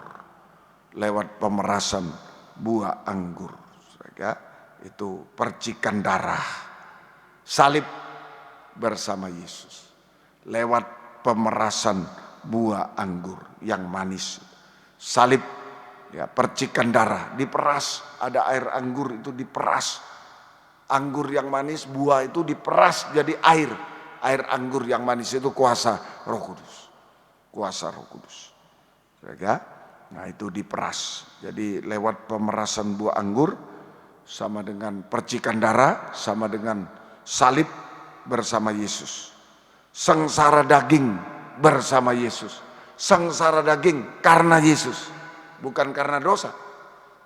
Lewat pemerasan buah anggur. Saudara, itu percikan darah, salib bersama Yesus. Lewat pemerasan buah anggur yang manis, salib, ya, percikan darah, diperas, ada air anggur itu diperas, anggur yang manis, buah itu diperas jadi air anggur yang manis itu kuasa Roh Kudus, kuasa Roh Kudus. Nah, itu diperas, jadi lewat pemerasan buah anggur sama dengan percikan darah, sama dengan salib bersama Yesus. Sengsara daging bersama Yesus. Sengsara daging karena Yesus, bukan karena dosa.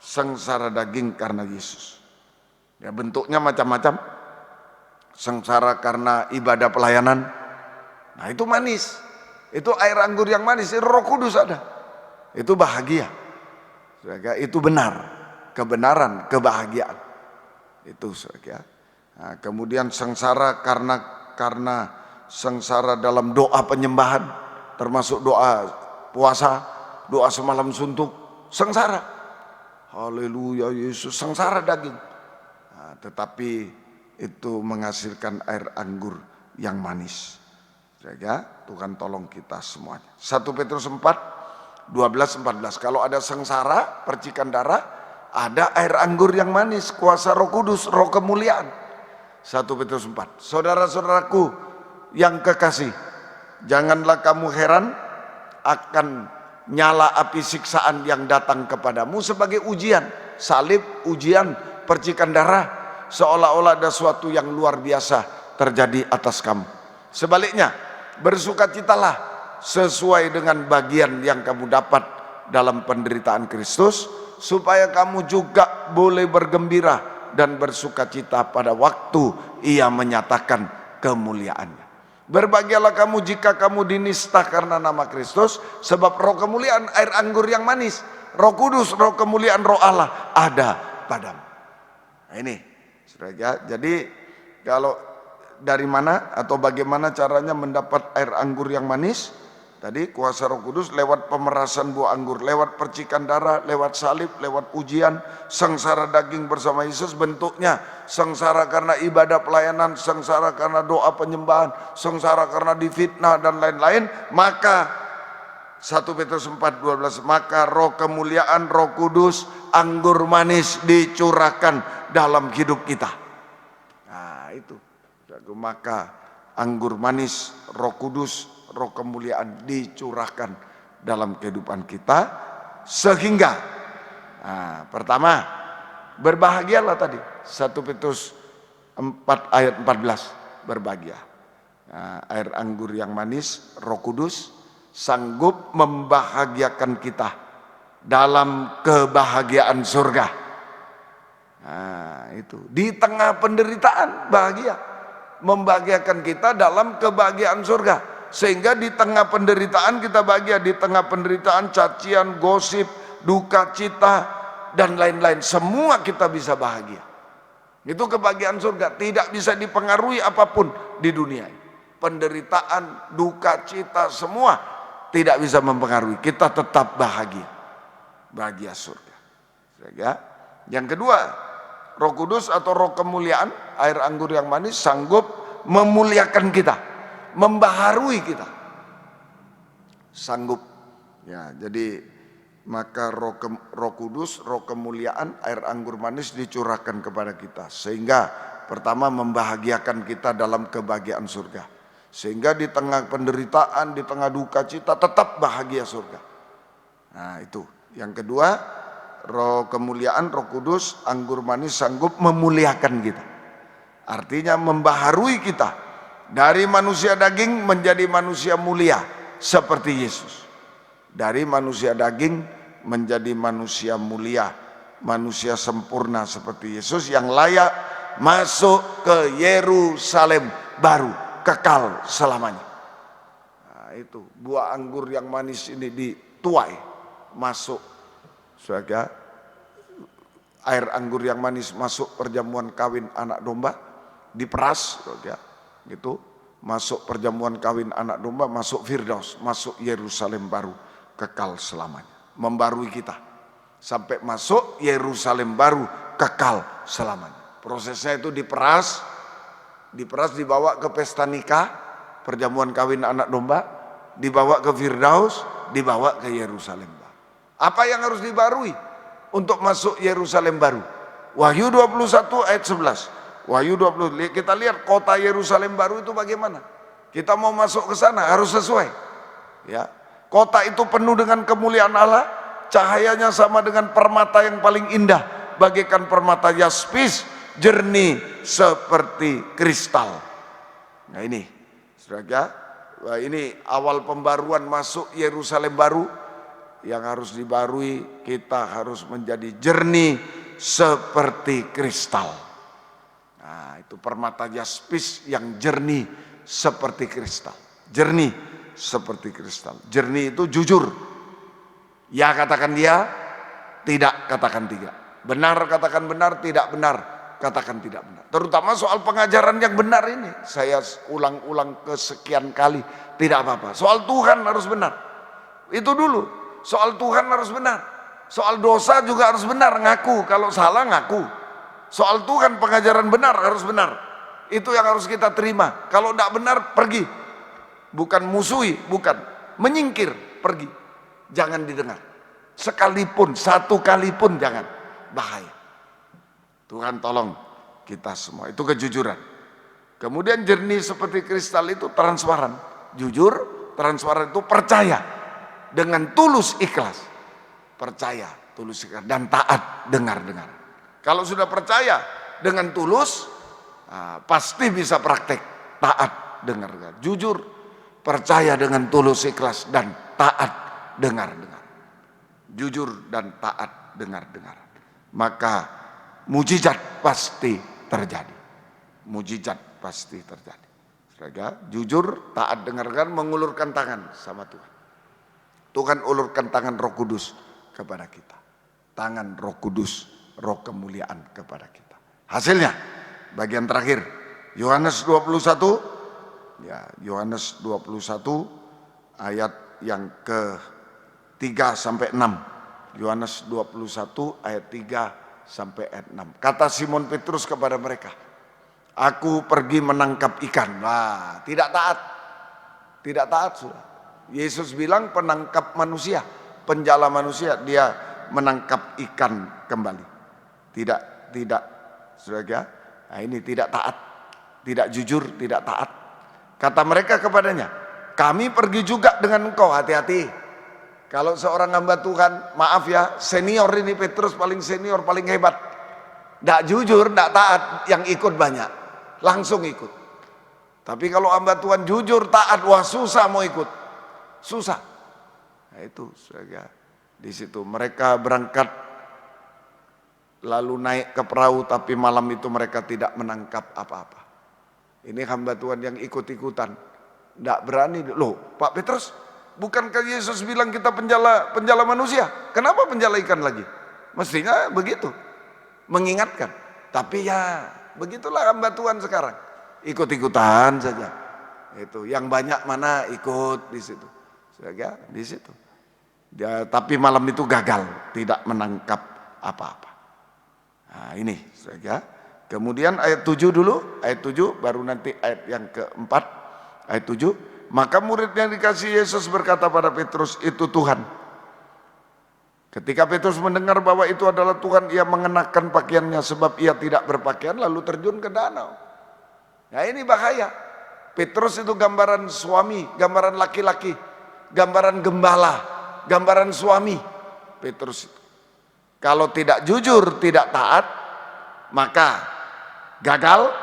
Sengsara daging karena Yesus. Ya, bentuknya macam-macam. Sengsara karena ibadah pelayanan. Nah, itu manis. Itu air anggur yang manis, itu Roh Kudus ada. Itu bahagia. Itu benar. Kebenaran, kebahagiaan. Itu saudara. Nah, kemudian sengsara karena sengsara dalam doa penyembahan, termasuk doa puasa, doa semalam suntuk, sengsara. Haleluya, Yesus sengsara daging. Nah, tetapi itu menghasilkan air anggur yang manis. Ya, Tuhan tolong kita semuanya. 1 Petrus 4, 12-14. Kalau ada sengsara, percikan darah, ada air anggur yang manis, kuasa Roh Kudus, Roh kemuliaan. 1 Petrus 4. Saudara-saudaraku yang kekasih, janganlah kamu heran akan nyala api siksaan yang datang kepadamu sebagai ujian, salib, ujian, percikan darah, seolah-olah ada sesuatu yang luar biasa terjadi atas kamu. Sebaliknya, bersukacitalah sesuai dengan bagian yang kamu dapat dalam penderitaan Kristus, supaya kamu juga boleh bergembira dan bersukacita pada waktu Ia menyatakan kemuliaannya. Berbahagialah kamu jika kamu dinista karena nama Kristus, sebab roh kemuliaan, air anggur yang manis, Roh Kudus, roh kemuliaan, roh Allah ada padamu. Nah ini, saudara, jadi kalau dari mana atau bagaimana caranya mendapat air anggur yang manis? Tadi kuasa Roh Kudus lewat pemerasan buah anggur, lewat percikan darah, lewat salib, lewat ujian, sengsara daging bersama Yesus. Bentuknya sengsara karena ibadah pelayanan, sengsara karena doa penyembahan, sengsara karena difitnah dan lain-lain. Maka 1 Petrus 4:12, maka roh kemuliaan, Roh Kudus, anggur manis dicurahkan dalam hidup kita. Nah itu, maka anggur manis, Roh Kudus, Roh kemuliaan dicurahkan dalam kehidupan kita, sehingga pertama, berbahagialah tadi 1 Petrus 4 ayat 14, berbahagia. Air anggur yang manis, Roh Kudus sanggup membahagiakan kita dalam kebahagiaan surga. Nah, itu di tengah penderitaan bahagia, membahagiakan kita dalam kebahagiaan surga. Sehingga di tengah penderitaan kita bahagia, di tengah penderitaan, cacian, gosip, duka cita dan lain-lain, semua kita bisa bahagia. Itu kebahagiaan surga, tidak bisa dipengaruhi apapun di dunia. Penderitaan, duka cita, semua tidak bisa mempengaruhi, kita tetap bahagia. Bahagia surga. Yang kedua, Roh Kudus atau roh kemuliaan, air anggur yang manis, sanggup memuliakan kita, membaharui kita, sanggup. Ya, jadi maka roh kudus, roh kemuliaan, air anggur manis dicurahkan kepada kita, sehingga pertama membahagiakan kita dalam kebahagiaan surga, sehingga di tengah penderitaan, di tengah duka cita tetap bahagia surga. Nah itu. Yang kedua, roh kemuliaan, Roh Kudus, anggur manis sanggup memuliakan kita, artinya membaharui kita dari manusia daging menjadi manusia mulia seperti Yesus. Dari manusia daging menjadi manusia mulia, manusia sempurna seperti Yesus yang layak masuk ke Yerusalem baru, kekal selamanya. Nah, itu buah anggur yang manis ini dituai, masuk sebagai air anggur yang manis, masuk perjamuan kawin anak domba, diperas, gitu, masuk perjamuan kawin anak domba, masuk Firdaus, masuk Yerusalem baru, kekal selamanya, membarui kita sampai masuk Yerusalem baru, kekal selamanya. Prosesnya itu diperas, dibawa ke pesta nikah, perjamuan kawin anak domba, dibawa ke Firdaus, dibawa ke Yerusalem baru. Apa yang harus dibarui untuk masuk Yerusalem baru? Wahyu 21 ayat 11. Wahyu 20, kita lihat kota Yerusalem baru itu bagaimana. Kita mau masuk ke sana harus sesuai. Ya, kota itu penuh dengan kemuliaan Allah, cahayanya sama dengan permata yang paling indah, bagaikan permata yaspis, jernih seperti kristal. Nah ini, saudara, ini awal pembaruan masuk Yerusalem baru. Yang harus dibarui, kita harus menjadi jernih seperti kristal. Nah, itu permata yaspis yang jernih seperti kristal. Jernih seperti kristal. Jernih itu jujur. Ya katakan ya, tidak katakan tidak. Benar katakan benar, tidak benar katakan tidak benar. Terutama soal pengajaran yang benar ini. Saya ulang-ulang kesekian kali, tidak apa-apa. Soal Tuhan harus benar. Itu dulu. Soal Tuhan harus benar. Soal dosa juga harus benar, ngaku. Kalau salah ngaku. Soal Tuhan pengajaran benar harus benar. Itu yang harus kita terima. Kalau tidak benar, pergi. Bukan musuhi, bukan. Menyingkir, pergi. Jangan didengar. Sekalipun, satu kali pun jangan. Bahaya. Tuhan tolong kita semua. Itu kejujuran. Kemudian jernih seperti kristal itu transparan. Jujur, transparan itu percaya. Dengan tulus ikhlas. Percaya, tulus ikhlas. Dan taat, dengar-dengar. Kalau sudah percaya dengan tulus, pasti bisa praktek. Taat, dengar-dengar. Jujur, percaya dengan tulus ikhlas. Dan taat, dengar-dengar. Jujur dan taat, dengar-dengar. Maka mujizat pasti terjadi. Mujizat pasti terjadi. Saudara, jujur, taat, dengarkan, mengulurkan tangan sama Tuhan. Tuhan ulurkan tangan Roh Kudus kepada kita. Tangan Roh Kudus, Roh kemuliaan kepada kita. Hasilnya, bagian terakhir, Yohanes 21, ya Yohanes 21 ayat yang ke-3 sampai 6. Yohanes 21 ayat 3 sampai ayat 6. Kata Simon Petrus kepada mereka, aku pergi menangkap ikan. Nah, tidak taat. Tidak taat sudah. Yesus bilang penangkap manusia, penjala manusia, dia menangkap ikan kembali. Tidak, saudara. Nah, ini tidak taat, tidak jujur, tidak taat. Kata mereka kepadanya, kami pergi juga dengan engkau. Hati-hati. Kalau seorang hamba Tuhan, maaf ya, senior ini Petrus paling senior, paling hebat. Tidak jujur, tidak taat, yang ikut banyak. Langsung ikut. Tapi kalau hamba Tuhan jujur, taat, wah susah mau ikut. Susah. Nah itu, saudara. Di situ mereka berangkat lalu naik ke perahu, tapi malam itu mereka tidak menangkap apa-apa. Ini hamba Tuhan yang ikut-ikutan, tidak berani. Loh, Pak Petrus, bukankah Yesus bilang kita penjala manusia? Kenapa penjala ikan lagi? Mestinya begitu, mengingatkan. Tapi ya begitulah hamba Tuhan sekarang, ikut-ikutan saja. Itu yang banyak mana ikut di situ, saudara, di situ. Ya, tapi malam itu gagal, tidak menangkap apa-apa. Nah ini, saudara. Kemudian ayat 7 dulu, ayat 7 baru nanti ayat yang keempat, ayat 7. Maka murid yang dikasih Yesus berkata pada Petrus, itu Tuhan. Ketika Petrus mendengar bahwa itu adalah Tuhan, ia mengenakan pakaiannya sebab ia tidak berpakaian, lalu terjun ke danau. Nah ini bahaya. Petrus itu gambaran suami, gambaran laki-laki, gambaran gembala, gambaran suami. Petrus itu. Kalau tidak jujur, tidak taat, maka gagal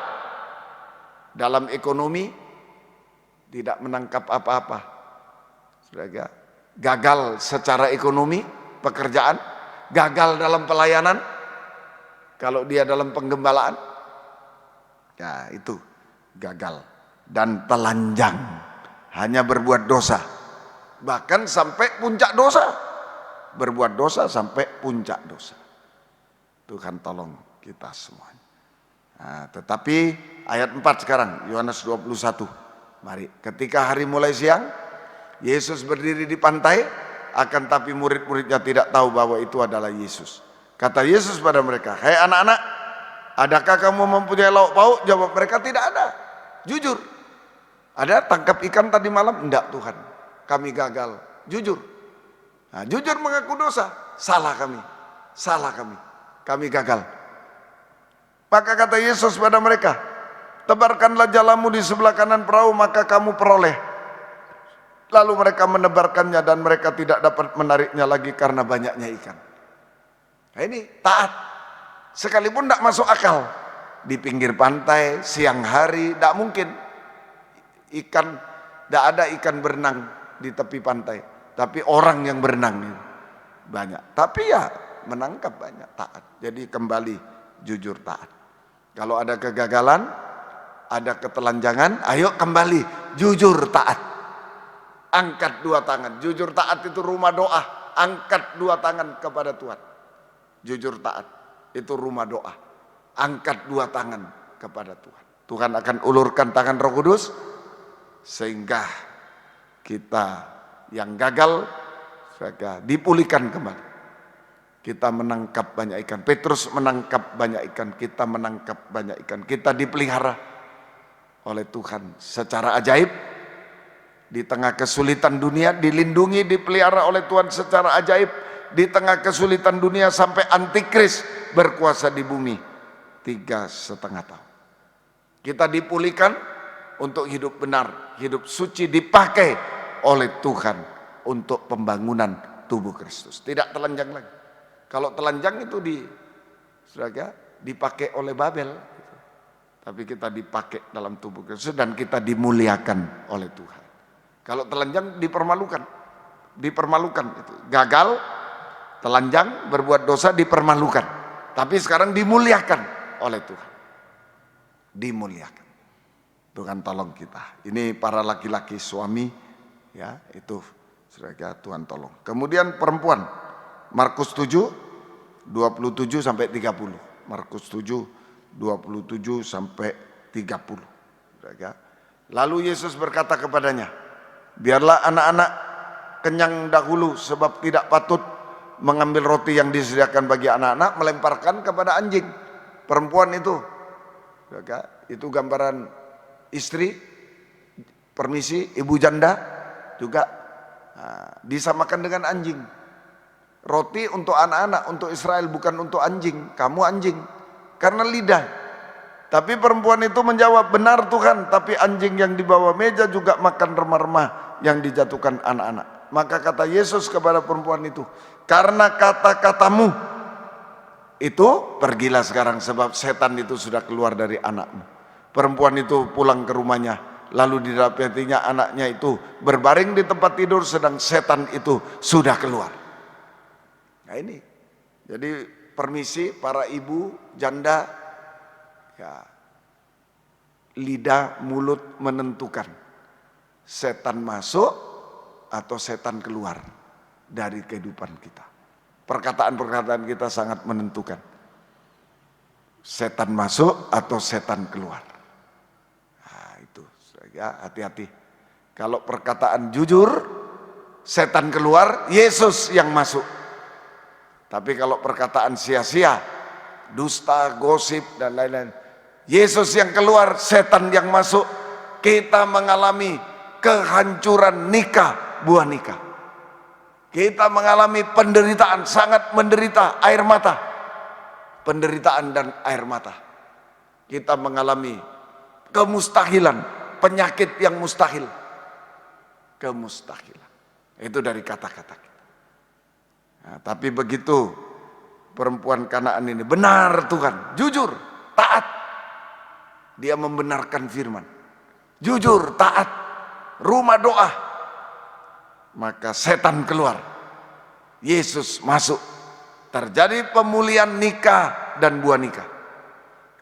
dalam ekonomi, tidak menangkap apa-apa. Saudara, gagal secara ekonomi, pekerjaan, gagal dalam pelayanan, kalau dia dalam penggembalaan, ya itu gagal. Dan telanjang, hanya berbuat dosa, bahkan sampai puncak dosa, berbuat dosa sampai puncak dosa. Tuhan tolong kita semuanya. Nah, tetapi ayat 4 sekarang, Yohanes 21. Mari, ketika hari mulai siang, Yesus berdiri di pantai, akan tapi murid-muridnya tidak tahu bahwa itu adalah Yesus. Kata Yesus pada mereka, "Hai anak-anak, adakah kamu mempunyai lauk pauk?" Jawab mereka, "Tidak ada." Jujur. Ada tangkap ikan tadi malam? Enggak Tuhan, kami gagal. Jujur. Nah, jujur mengaku dosa. Salah kami, kami gagal. Maka kata Yesus pada mereka, tebarkanlah jalamu di sebelah kanan perahu, maka kamu peroleh. Lalu mereka menebarkannya dan mereka tidak dapat menariknya lagi karena banyaknya ikan. Nah ini taat. Sekalipun tidak masuk akal. Di pinggir pantai, siang hari, tidak mungkin. Ikan, tidak ada ikan berenang di tepi pantai. Tapi orang yang berenang banyak. Tapi ya menangkap banyak, taat. Jadi kembali jujur taat. Kalau ada kegagalan, ada ketelanjangan, ayo kembali jujur taat. Angkat dua tangan. Jujur taat itu rumah doa. Angkat dua tangan kepada Tuhan. Jujur taat itu rumah doa. angkat dua tangan kepada Tuhan. Tuhan akan ulurkan tangan Roh Kudus sehingga kita yang gagal dipulihkan kembali. Kita menangkap banyak ikan. Petrus menangkap banyak ikan. Kita menangkap banyak ikan. Kita dipelihara oleh Tuhan secara ajaib. Di tengah kesulitan dunia dilindungi, dipelihara oleh Tuhan secara ajaib. Di tengah kesulitan dunia sampai antikris berkuasa di bumi 3,5 tahun. Kita dipulihkan untuk hidup benar, hidup suci, dipakai oleh Tuhan untuk pembangunan tubuh Kristus. Tidak telanjang lagi. Kalau telanjang itu dipakai oleh Babel, tapi kita dipakai dalam tubuh Kristus dan kita dimuliakan oleh Tuhan. Kalau telanjang dipermalukan itu. Gagal, telanjang, berbuat dosa dipermalukan. Tapi sekarang dimuliakan oleh Tuhan. Dimuliakan. Tuhan tolong kita. Ini para laki-laki suami, ya itu saudara, Tuhan tolong. Kemudian perempuan, Markus 7 27 sampai 30. Markus 7 27 sampai 30. Lalu Yesus berkata kepadanya, biarlah anak-anak kenyang dahulu, sebab tidak patut mengambil roti yang disediakan bagi anak-anak melemparkan kepada anjing. Perempuan itu gambaran istri, permisi, ibu janda juga disamakan dengan anjing. Roti untuk anak-anak, untuk Israel, bukan untuk anjing. Kamu anjing karena lidah. Tapi perempuan itu menjawab, benar Tuhan, tapi anjing yang di bawah meja juga makan remah-remah yang dijatuhkan anak-anak. Maka kata Yesus kepada perempuan itu, karena kata-katamu itu, pergilah sekarang, sebab setan itu sudah keluar dari anakmu. Perempuan itu pulang ke rumahnya, lalu didapatinya anaknya itu berbaring di tempat tidur, sedang setan itu sudah keluar. Nah ini, jadi permisi para ibu, janda, ya, lidah, mulut menentukan setan masuk atau setan keluar dari kehidupan kita. Perkataan-perkataan kita sangat menentukan setan masuk atau setan keluar. Nah itu, ya hati-hati. Kalau perkataan jujur, setan keluar, Yesus yang masuk. Tapi kalau perkataan sia-sia, dusta, gosip, dan lain-lain, Yesus yang keluar, setan yang masuk. Kita mengalami kehancuran nikah, buah nikah. Kita mengalami penderitaan, sangat menderita, air mata. Penderitaan dan air mata. Kita mengalami kemustahilan, penyakit yang mustahil. Kemustahilan. Itu dari kata-kata kita. Nah, tapi begitu perempuan Kanaan ini, benar Tuhan, jujur, taat. Dia membenarkan firman. Jujur, taat, rumah doa. Maka setan keluar. Yesus masuk. Terjadi pemulihan nikah dan buah nikah.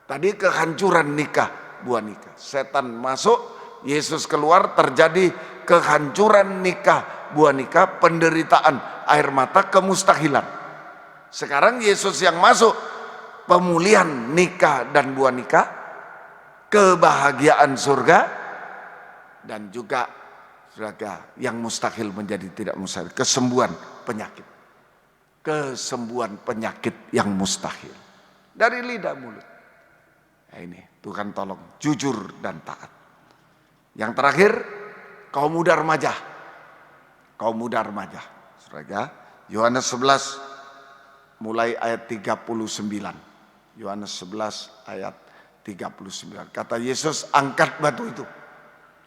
Tadi kehancuran nikah, buah nikah. Setan masuk, Yesus keluar, terjadi kehancuran nikah, buah nikah, penderitaan, air mata, kemustahilan. Sekarang Yesus yang masuk, pemulihan nikah dan buah nikah, kebahagiaan surga, dan juga surga yang mustahil menjadi tidak mustahil, kesembuhan penyakit. Kesembuhan penyakit yang mustahil dari lidah mulut. Nah, ini Tuhan tolong, jujur dan taat. Yang terakhir, kaum muda remaja. Kaum muda remaja. Saudara, Yohanes 11 mulai ayat 39. Yohanes 11 ayat 39. Kata Yesus, angkat batu itu.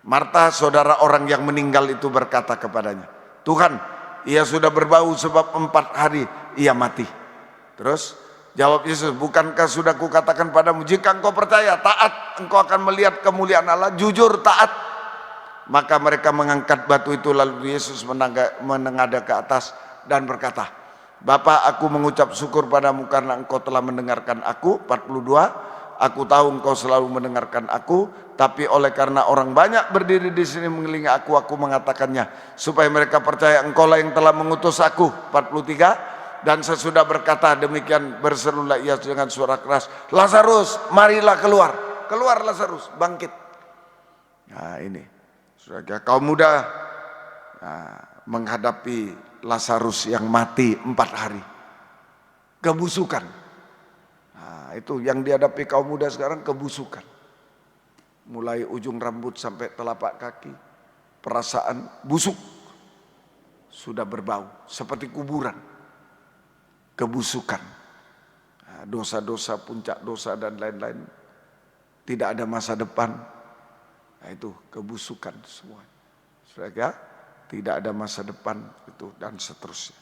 Marta, saudara orang yang meninggal itu, berkata kepadanya, Tuhan, ia sudah berbau sebab 4 hari ia mati. Terus jawab Yesus, bukankah sudah kukatakan padamu, jika engkau percaya, taat, engkau akan melihat kemuliaan Allah. Jujur, taat. Maka mereka mengangkat batu itu, lalu Yesus menengadah ke atas dan berkata, Bapa, aku mengucap syukur padamu karena engkau telah mendengarkan aku. 42, aku tahu engkau selalu mendengarkan aku, tapi oleh karena orang banyak berdiri di sini mengelilingi aku mengatakannya, supaya mereka percaya engkaulah yang telah mengutus aku. 43, Dan sesudah berkata demikian, berserulah ia dengan suara keras, Lazarus, marilah keluar. Keluar Lazarus, bangkit. Nah ini, saudara, kaum muda menghadapi Lazarus yang mati 4 hari. Kebusukan. Nah, itu yang dihadapi kaum muda sekarang, kebusukan. Mulai ujung rambut sampai telapak kaki, perasaan busuk. Sudah berbau, seperti kuburan. Kebusukan. Nah, dosa-dosa, puncak dosa dan lain-lain. Tidak ada masa depan. Nah, itu kebusukan semua. Saudara, tidak ada masa depan itu dan seterusnya.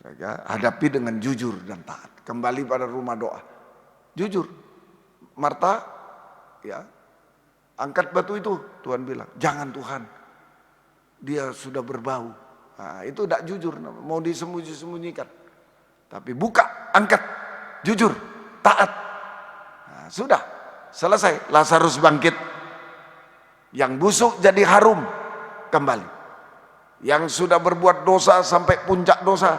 Saudara, hadapi dengan jujur dan taat. Kembali pada rumah doa. Jujur. Marta, ya, angkat batu itu. Tuhan bilang, jangan Tuhan. Dia sudah berbau. Nah, itu tidak jujur, mau disembunyi-sembunyikan. Tapi buka, angkat, jujur, taat. Nah, sudah, selesai. Lazarus bangkit. Yang busuk jadi harum kembali. Yang sudah berbuat dosa sampai puncak dosa.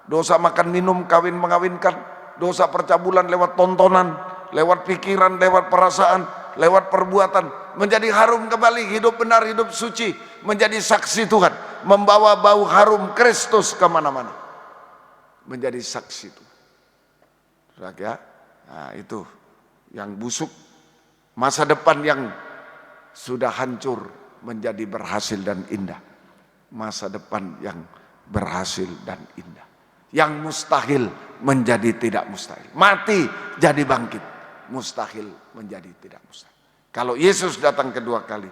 Dosa makan minum, kawin mengawinkan. Dosa percabulan lewat tontonan, lewat pikiran, lewat perasaan, lewat perbuatan. Menjadi harum kembali, hidup benar, hidup suci. Menjadi saksi Tuhan. Membawa bau harum Kristus kemana-mana. Menjadi saksi itu, ya. Nah, itu yang busuk, masa depan yang sudah hancur menjadi berhasil dan indah, masa depan yang berhasil dan indah, yang mustahil menjadi tidak mustahil, mati jadi bangkit, mustahil menjadi tidak mustahil. Kalau Yesus datang kedua kali,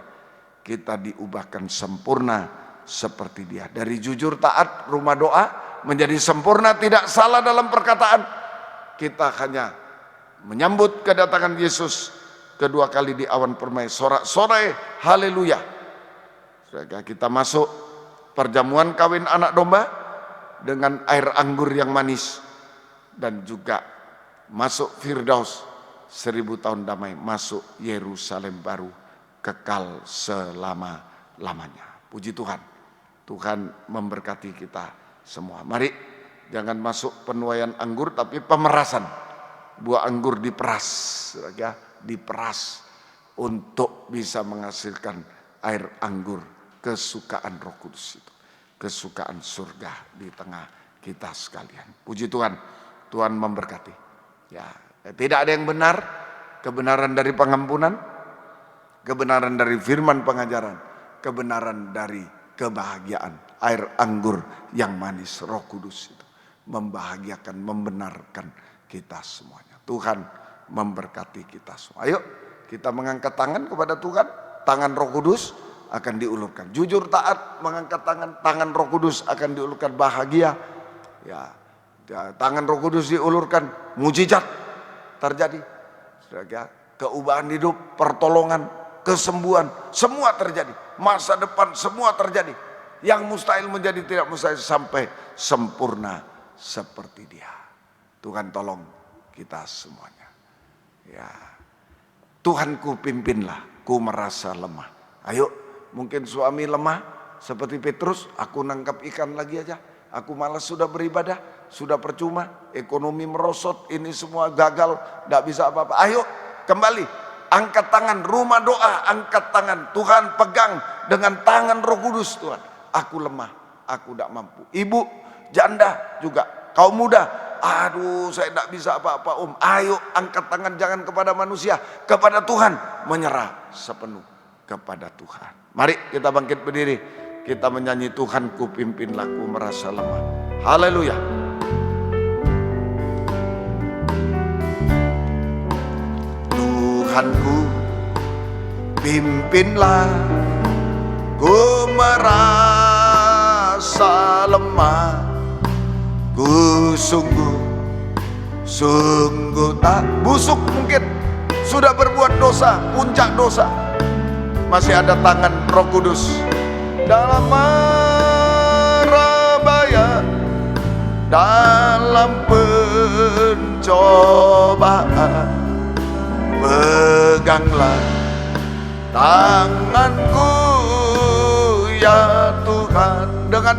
kita diubahkan sempurna seperti Dia. Dari jujur taat rumah doa menjadi sempurna, tidak salah dalam perkataan. Kita hanya menyambut kedatangan Yesus kedua kali di awan permai, sorak-sorai haleluya. Kita masuk perjamuan kawin anak domba dengan air anggur yang manis, dan juga masuk Firdaus 1000 tahun damai, masuk Yerusalem baru kekal selama-lamanya. Puji Tuhan. Tuhan memberkati kita semua. Mari jangan masuk penuaian anggur, tapi pemerasan. Buah anggur diperas, ya, diperas untuk bisa menghasilkan air anggur kesukaan Roh Kudus itu, kesukaan surga di tengah kita sekalian. Puji Tuhan, Tuhan memberkati. Ya, tidak ada yang benar, kebenaran dari pengampunan, kebenaran dari firman pengajaran, kebenaran dari kebahagiaan. Air anggur yang manis Roh Kudus itu membahagiakan, membenarkan kita semuanya. Tuhan memberkati kita semua. Ayo kita mengangkat tangan kepada Tuhan. Tangan Roh Kudus akan diulurkan. Jujur taat mengangkat tangan, tangan Roh Kudus akan diulurkan. Bahagia, ya, tangan Roh Kudus diulurkan, mujizat terjadi. Keubahan hidup, pertolongan, kesembuhan, semua terjadi. Masa depan semua terjadi. Yang mustahil menjadi tidak mustahil sampai sempurna seperti Dia. Tuhan tolong kita semuanya. Ya, Tuhanku pimpinlah, ku merasa lemah. Ayo, mungkin suami lemah seperti Petrus, aku nangkap ikan lagi aja. Aku malas sudah beribadah, sudah percuma, ekonomi merosot, ini semua gagal, tidak bisa apa-apa. Ayo kembali, angkat tangan, rumah doa, angkat tangan. Tuhan pegang dengan tangan Roh Kudus. Tuhan, aku lemah, aku tidak mampu. Ibu, janda juga, kaum muda, aduh saya tidak bisa apa-apa Om. Ayo angkat tangan, jangan kepada manusia, kepada Tuhan. Menyerah sepenuh kepada Tuhan. Mari kita bangkit berdiri, kita menyanyi Tuhanku pimpinlah, ku merasa lemah. Haleluya. Tuhanku pimpinlah, ku merasa lemah. Ku sungguh tak busuk, mungkin sudah berbuat dosa, puncak dosa. Masih ada tangan Roh Kudus dalam merabaya, dalam pencobaan. Peganglah tanganku ya Tuhan, dengan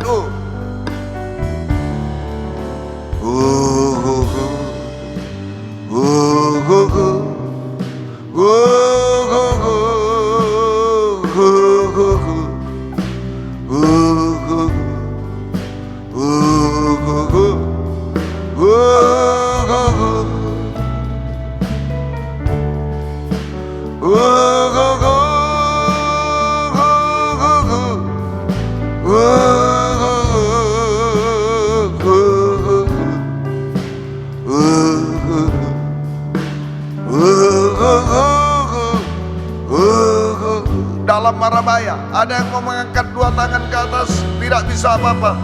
Dalam marabaya, ada yang mau mengangkat dua tangan ke atas, tidak bisa apa-apa.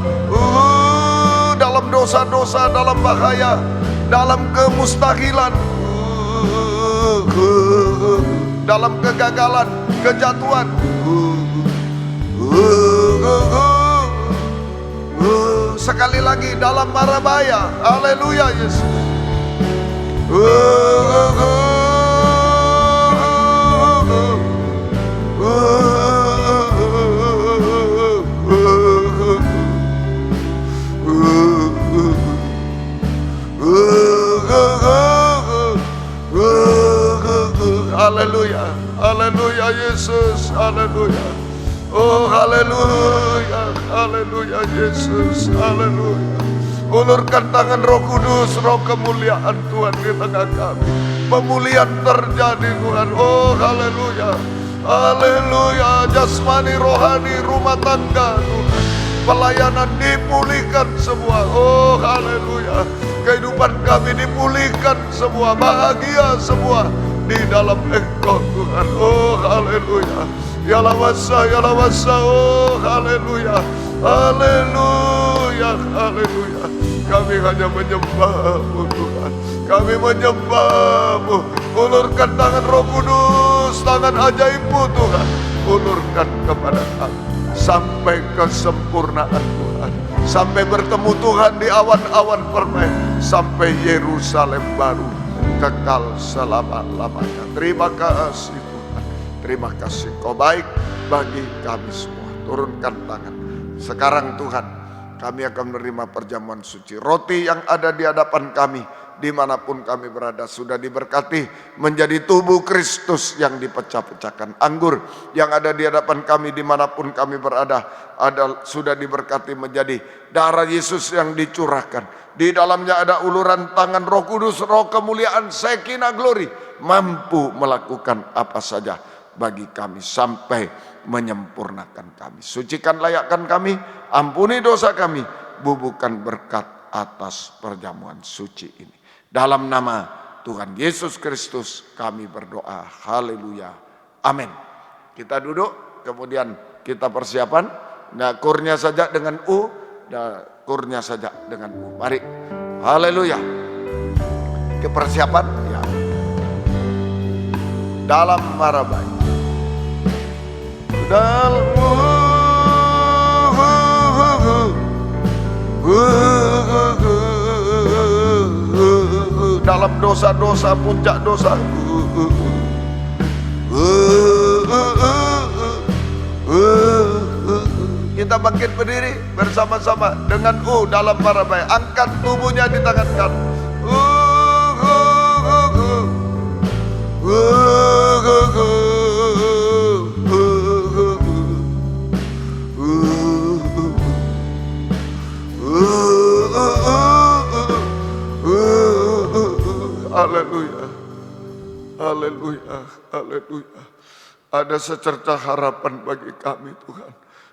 Dalam dosa-dosa, dalam bahaya, dalam kemustahilan, dalam kegagalan, kejatuhan. Sekali lagi dalam marabaya. Haleluya Yesus. Haleluya, haleluya Yesus, haleluya. Oh haleluya, haleluya Yesus, haleluya. Ulurkan tangan Roh Kudus, Roh kemuliaan Tuhan di tengah kami. Pemulihan terjadi Tuhan. Oh haleluya, haleluya. Jasmani, rohani, rumah tangga Tuhan, pelayanan dipulihkan semua. Oh haleluya. Kehidupan kami dipulihkan semua, bahagia semua di dalam Engkau Tuhan. Oh haleluya. Ya lawasa, oh haleluya. Haleluya, haleluya. Kami hanya menyembah-Mu Tuhan. Kami menyembah-Mu. Ulurkan tangan Roh Kudus, tangan ajaib-Mu Tuhan. Ulurkan kepada kami sampai kesempurnaan Tuhan. Sampai bertemu Tuhan di awan-awan permai. Sampai Yerusalem baru kekal selama-lamanya. Terima kasih Tuhan. Terima kasih Kau baik bagi kami semua. Turunkan tangan. Sekarang Tuhan, kami akan menerima perjamuan suci. Roti yang ada di hadapan kami, dimanapun kami berada, sudah diberkati menjadi tubuh Kristus yang dipecah-pecahkan. Anggur yang ada di hadapan kami, dimanapun kami berada, sudah diberkati menjadi darah Yesus yang dicurahkan. Di dalamnya ada uluran tangan Roh Kudus, Roh kemuliaan, Shekinah glory, mampu melakukan apa saja bagi kami sampai menyempurnakan kami. Sucikan, layakkan kami, ampuni dosa kami, bubuhkan berkat atas perjamuan suci ini. Dalam nama Tuhan Yesus Kristus kami berdoa. Haleluya. Amin. Kita duduk, kemudian kita persiapan. Nah, kurnya saja dengan U, nah, kurnya saja dengan U. Mari. Haleluya. Kepersiapan ya. Dalam marabai. Dalam dosa-dosa, puncak dosa. Kita bangkit berdiri bersama-sama dengan dalam marabai. Angkat tubuhnya di tangan kanan. Haleluya, haleluya, haleluya. Ada secerca harapan bagi kami Tuhan,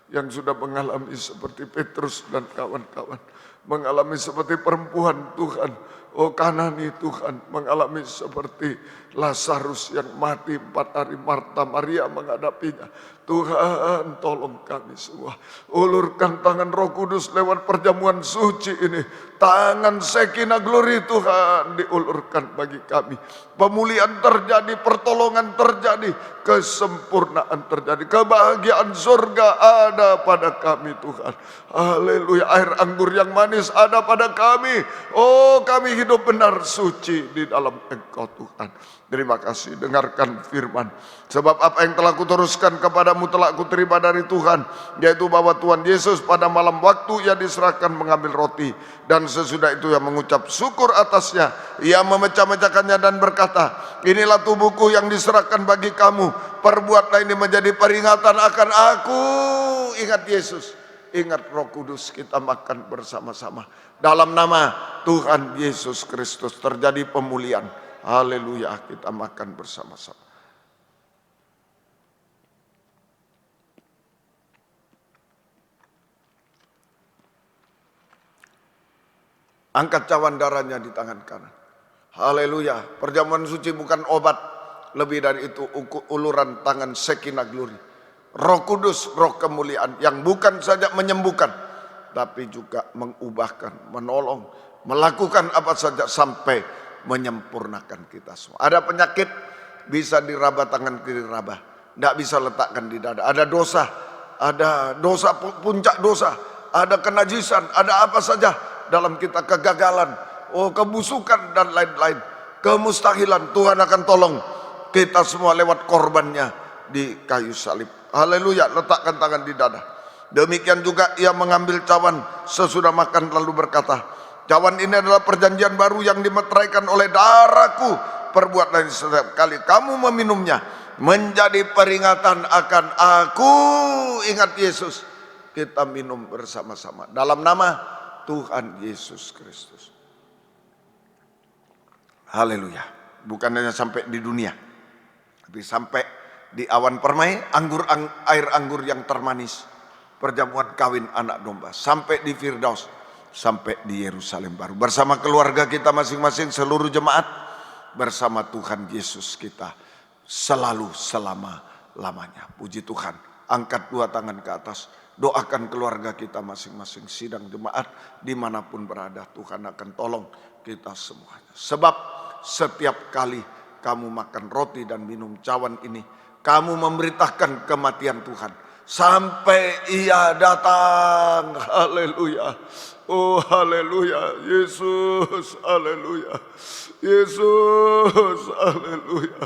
yang sudah mengalami seperti Petrus dan kawan-kawan, mengalami seperti perempuan Tuhan, oh Kanani Tuhan, mengalami seperti Lazarus yang mati 4 hari, Marta Maria menghadapinya. Tuhan tolong kami semua. Ulurkan tangan Roh Kudus lewat perjamuan suci ini. Tangan Shekinah glory Tuhan diulurkan bagi kami. Pemulihan terjadi, pertolongan terjadi, kesempurnaan terjadi, kebahagiaan surga ada pada kami Tuhan. Haleluya. Air anggur yang manis ada pada kami. Oh, kami hidup benar suci di dalam Engkau Tuhan. Terima kasih, dengarkan firman. Sebab apa yang telah kuteruskan kepadamu telah kuterima dari Tuhan, yaitu bahwa Tuhan Yesus pada malam waktu ia diserahkan mengambil roti, dan sesudah itu ia mengucap syukur atasnya, ia memecah-mecahkannya dan berkata, inilah tubuhku yang diserahkan bagi kamu, perbuatlah ini menjadi peringatan akan aku. Ingat Yesus, ingat Roh Kudus, kita makan bersama-sama. Dalam nama Tuhan Yesus Kristus terjadi pemulihan. Haleluya, kita makan bersama-sama. Angkat cawan darahnya di tangan kanan. Haleluya. Perjamuan suci bukan obat. Lebih dari itu uluran tangan Shekinah Glory. Roh Kudus, roh kemuliaan yang bukan saja menyembuhkan, tapi juga mengubahkan, menolong, melakukan apa saja sampai menyempurnakan kita semua. Ada penyakit bisa diraba tangan kiri raba, tidak bisa letakkan di dada. Ada dosa puncak dosa, ada kenajisan, ada apa saja dalam kita, kegagalan, kebusukan dan lain-lain, kemustahilan. Tuhan akan tolong kita semua lewat korbannya di kayu salib. Haleluya, letakkan tangan di dada. Demikian juga ia mengambil cawan sesudah makan lalu berkata, cawan ini adalah perjanjian baru yang dimeteraikan oleh darahku. Perbuatlah setiap kali kamu meminumnya menjadi peringatan akan aku. Ingat Yesus, kita minum bersama-sama dalam nama Tuhan Yesus Kristus. Haleluya. Bukan hanya sampai di dunia, tapi sampai di awan permai, air anggur yang termanis, perjamuan kawin anak domba, sampai di Firdaus, sampai di Yerusalem baru. Bersama keluarga kita masing-masing, seluruh jemaat, bersama Tuhan Yesus kita selalu selama-lamanya. Puji Tuhan. Angkat dua tangan ke atas, doakan keluarga kita masing-masing, sidang jemaat dimanapun berada. Tuhan akan tolong kita semuanya. Sebab setiap kali kamu makan roti dan minum cawan ini, kamu memberitakan kematian Tuhan sampai ia datang. Haleluya. Oh haleluya. Yesus, haleluya. Yesus, haleluya.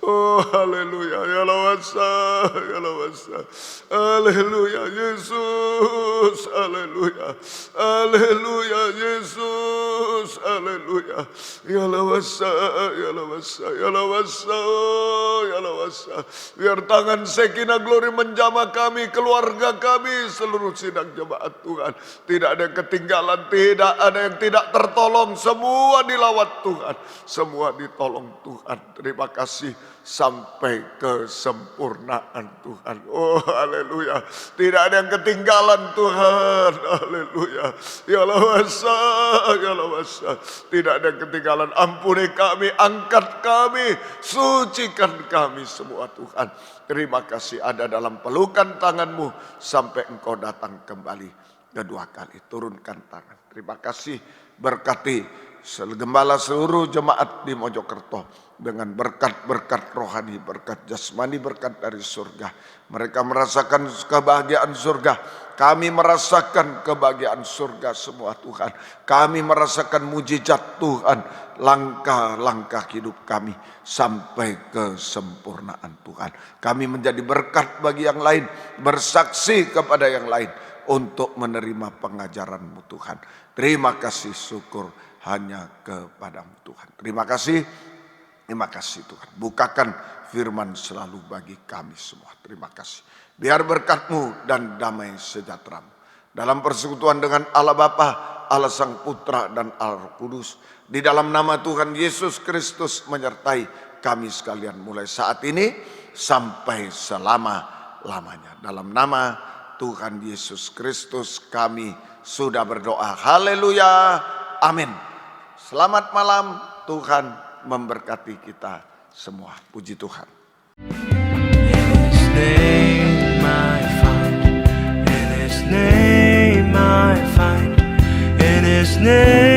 Oh haleluya. Ya lawasa, ya lawasa. Haleluya. Yesus, haleluya. Haleluya. Yesus, haleluya. Ya lawasa, ya lawasa, ya lawasa, ya lawasa. Biar tangan Shekinah Glory menjamah kami, keluarga kami, seluruh sidang jemaat Tuhan. Tidak ada yang ketinggalan, tidak ada yang tidak tertolong. Semua dilawat Tuhan, semua ditolong Tuhan. Terima kasih sampai kesempurnaan Tuhan. Oh haleluya. Tidak ada yang ketinggalan Tuhan. Haleluya. Ya lawasa, ya lawasa. Tidak ada yang ketinggalan. Ampuni kami, angkat kami, sucikan kami semua Tuhan. Terima kasih ada dalam pelukan tangan-Mu sampai Engkau datang kembali kedua kali. Turunkan tangan. Terima kasih, berkati gembala seluruh jemaat di Mojokerto dengan berkat-berkat rohani, berkat jasmani, berkat dari surga. Mereka merasakan kebahagiaan surga. Kami merasakan kebahagiaan surga semua Tuhan. Kami merasakan mujizat Tuhan, langkah-langkah hidup kami sampai kesempurnaan Tuhan. Kami menjadi berkat bagi yang lain, bersaksi kepada yang lain untuk menerima pengajaran-Mu Tuhan. Terima kasih, syukur hanya kepadamu Tuhan. Terima kasih Tuhan. Bukakan firman selalu bagi kami semua. Terima kasih. Biar berkat-Mu dan damai sejahtera-Mu dalam persekutuan dengan Allah Bapa, Allah Sang Putra dan Allah Roh Kudus, di dalam nama Tuhan Yesus Kristus menyertai kami sekalian mulai saat ini sampai selama-lamanya. Dalam nama Tuhan Yesus Kristus kami sudah berdoa. Haleluya. Amin. Selamat malam, Tuhan memberkati kita semua. Puji Tuhan. In His name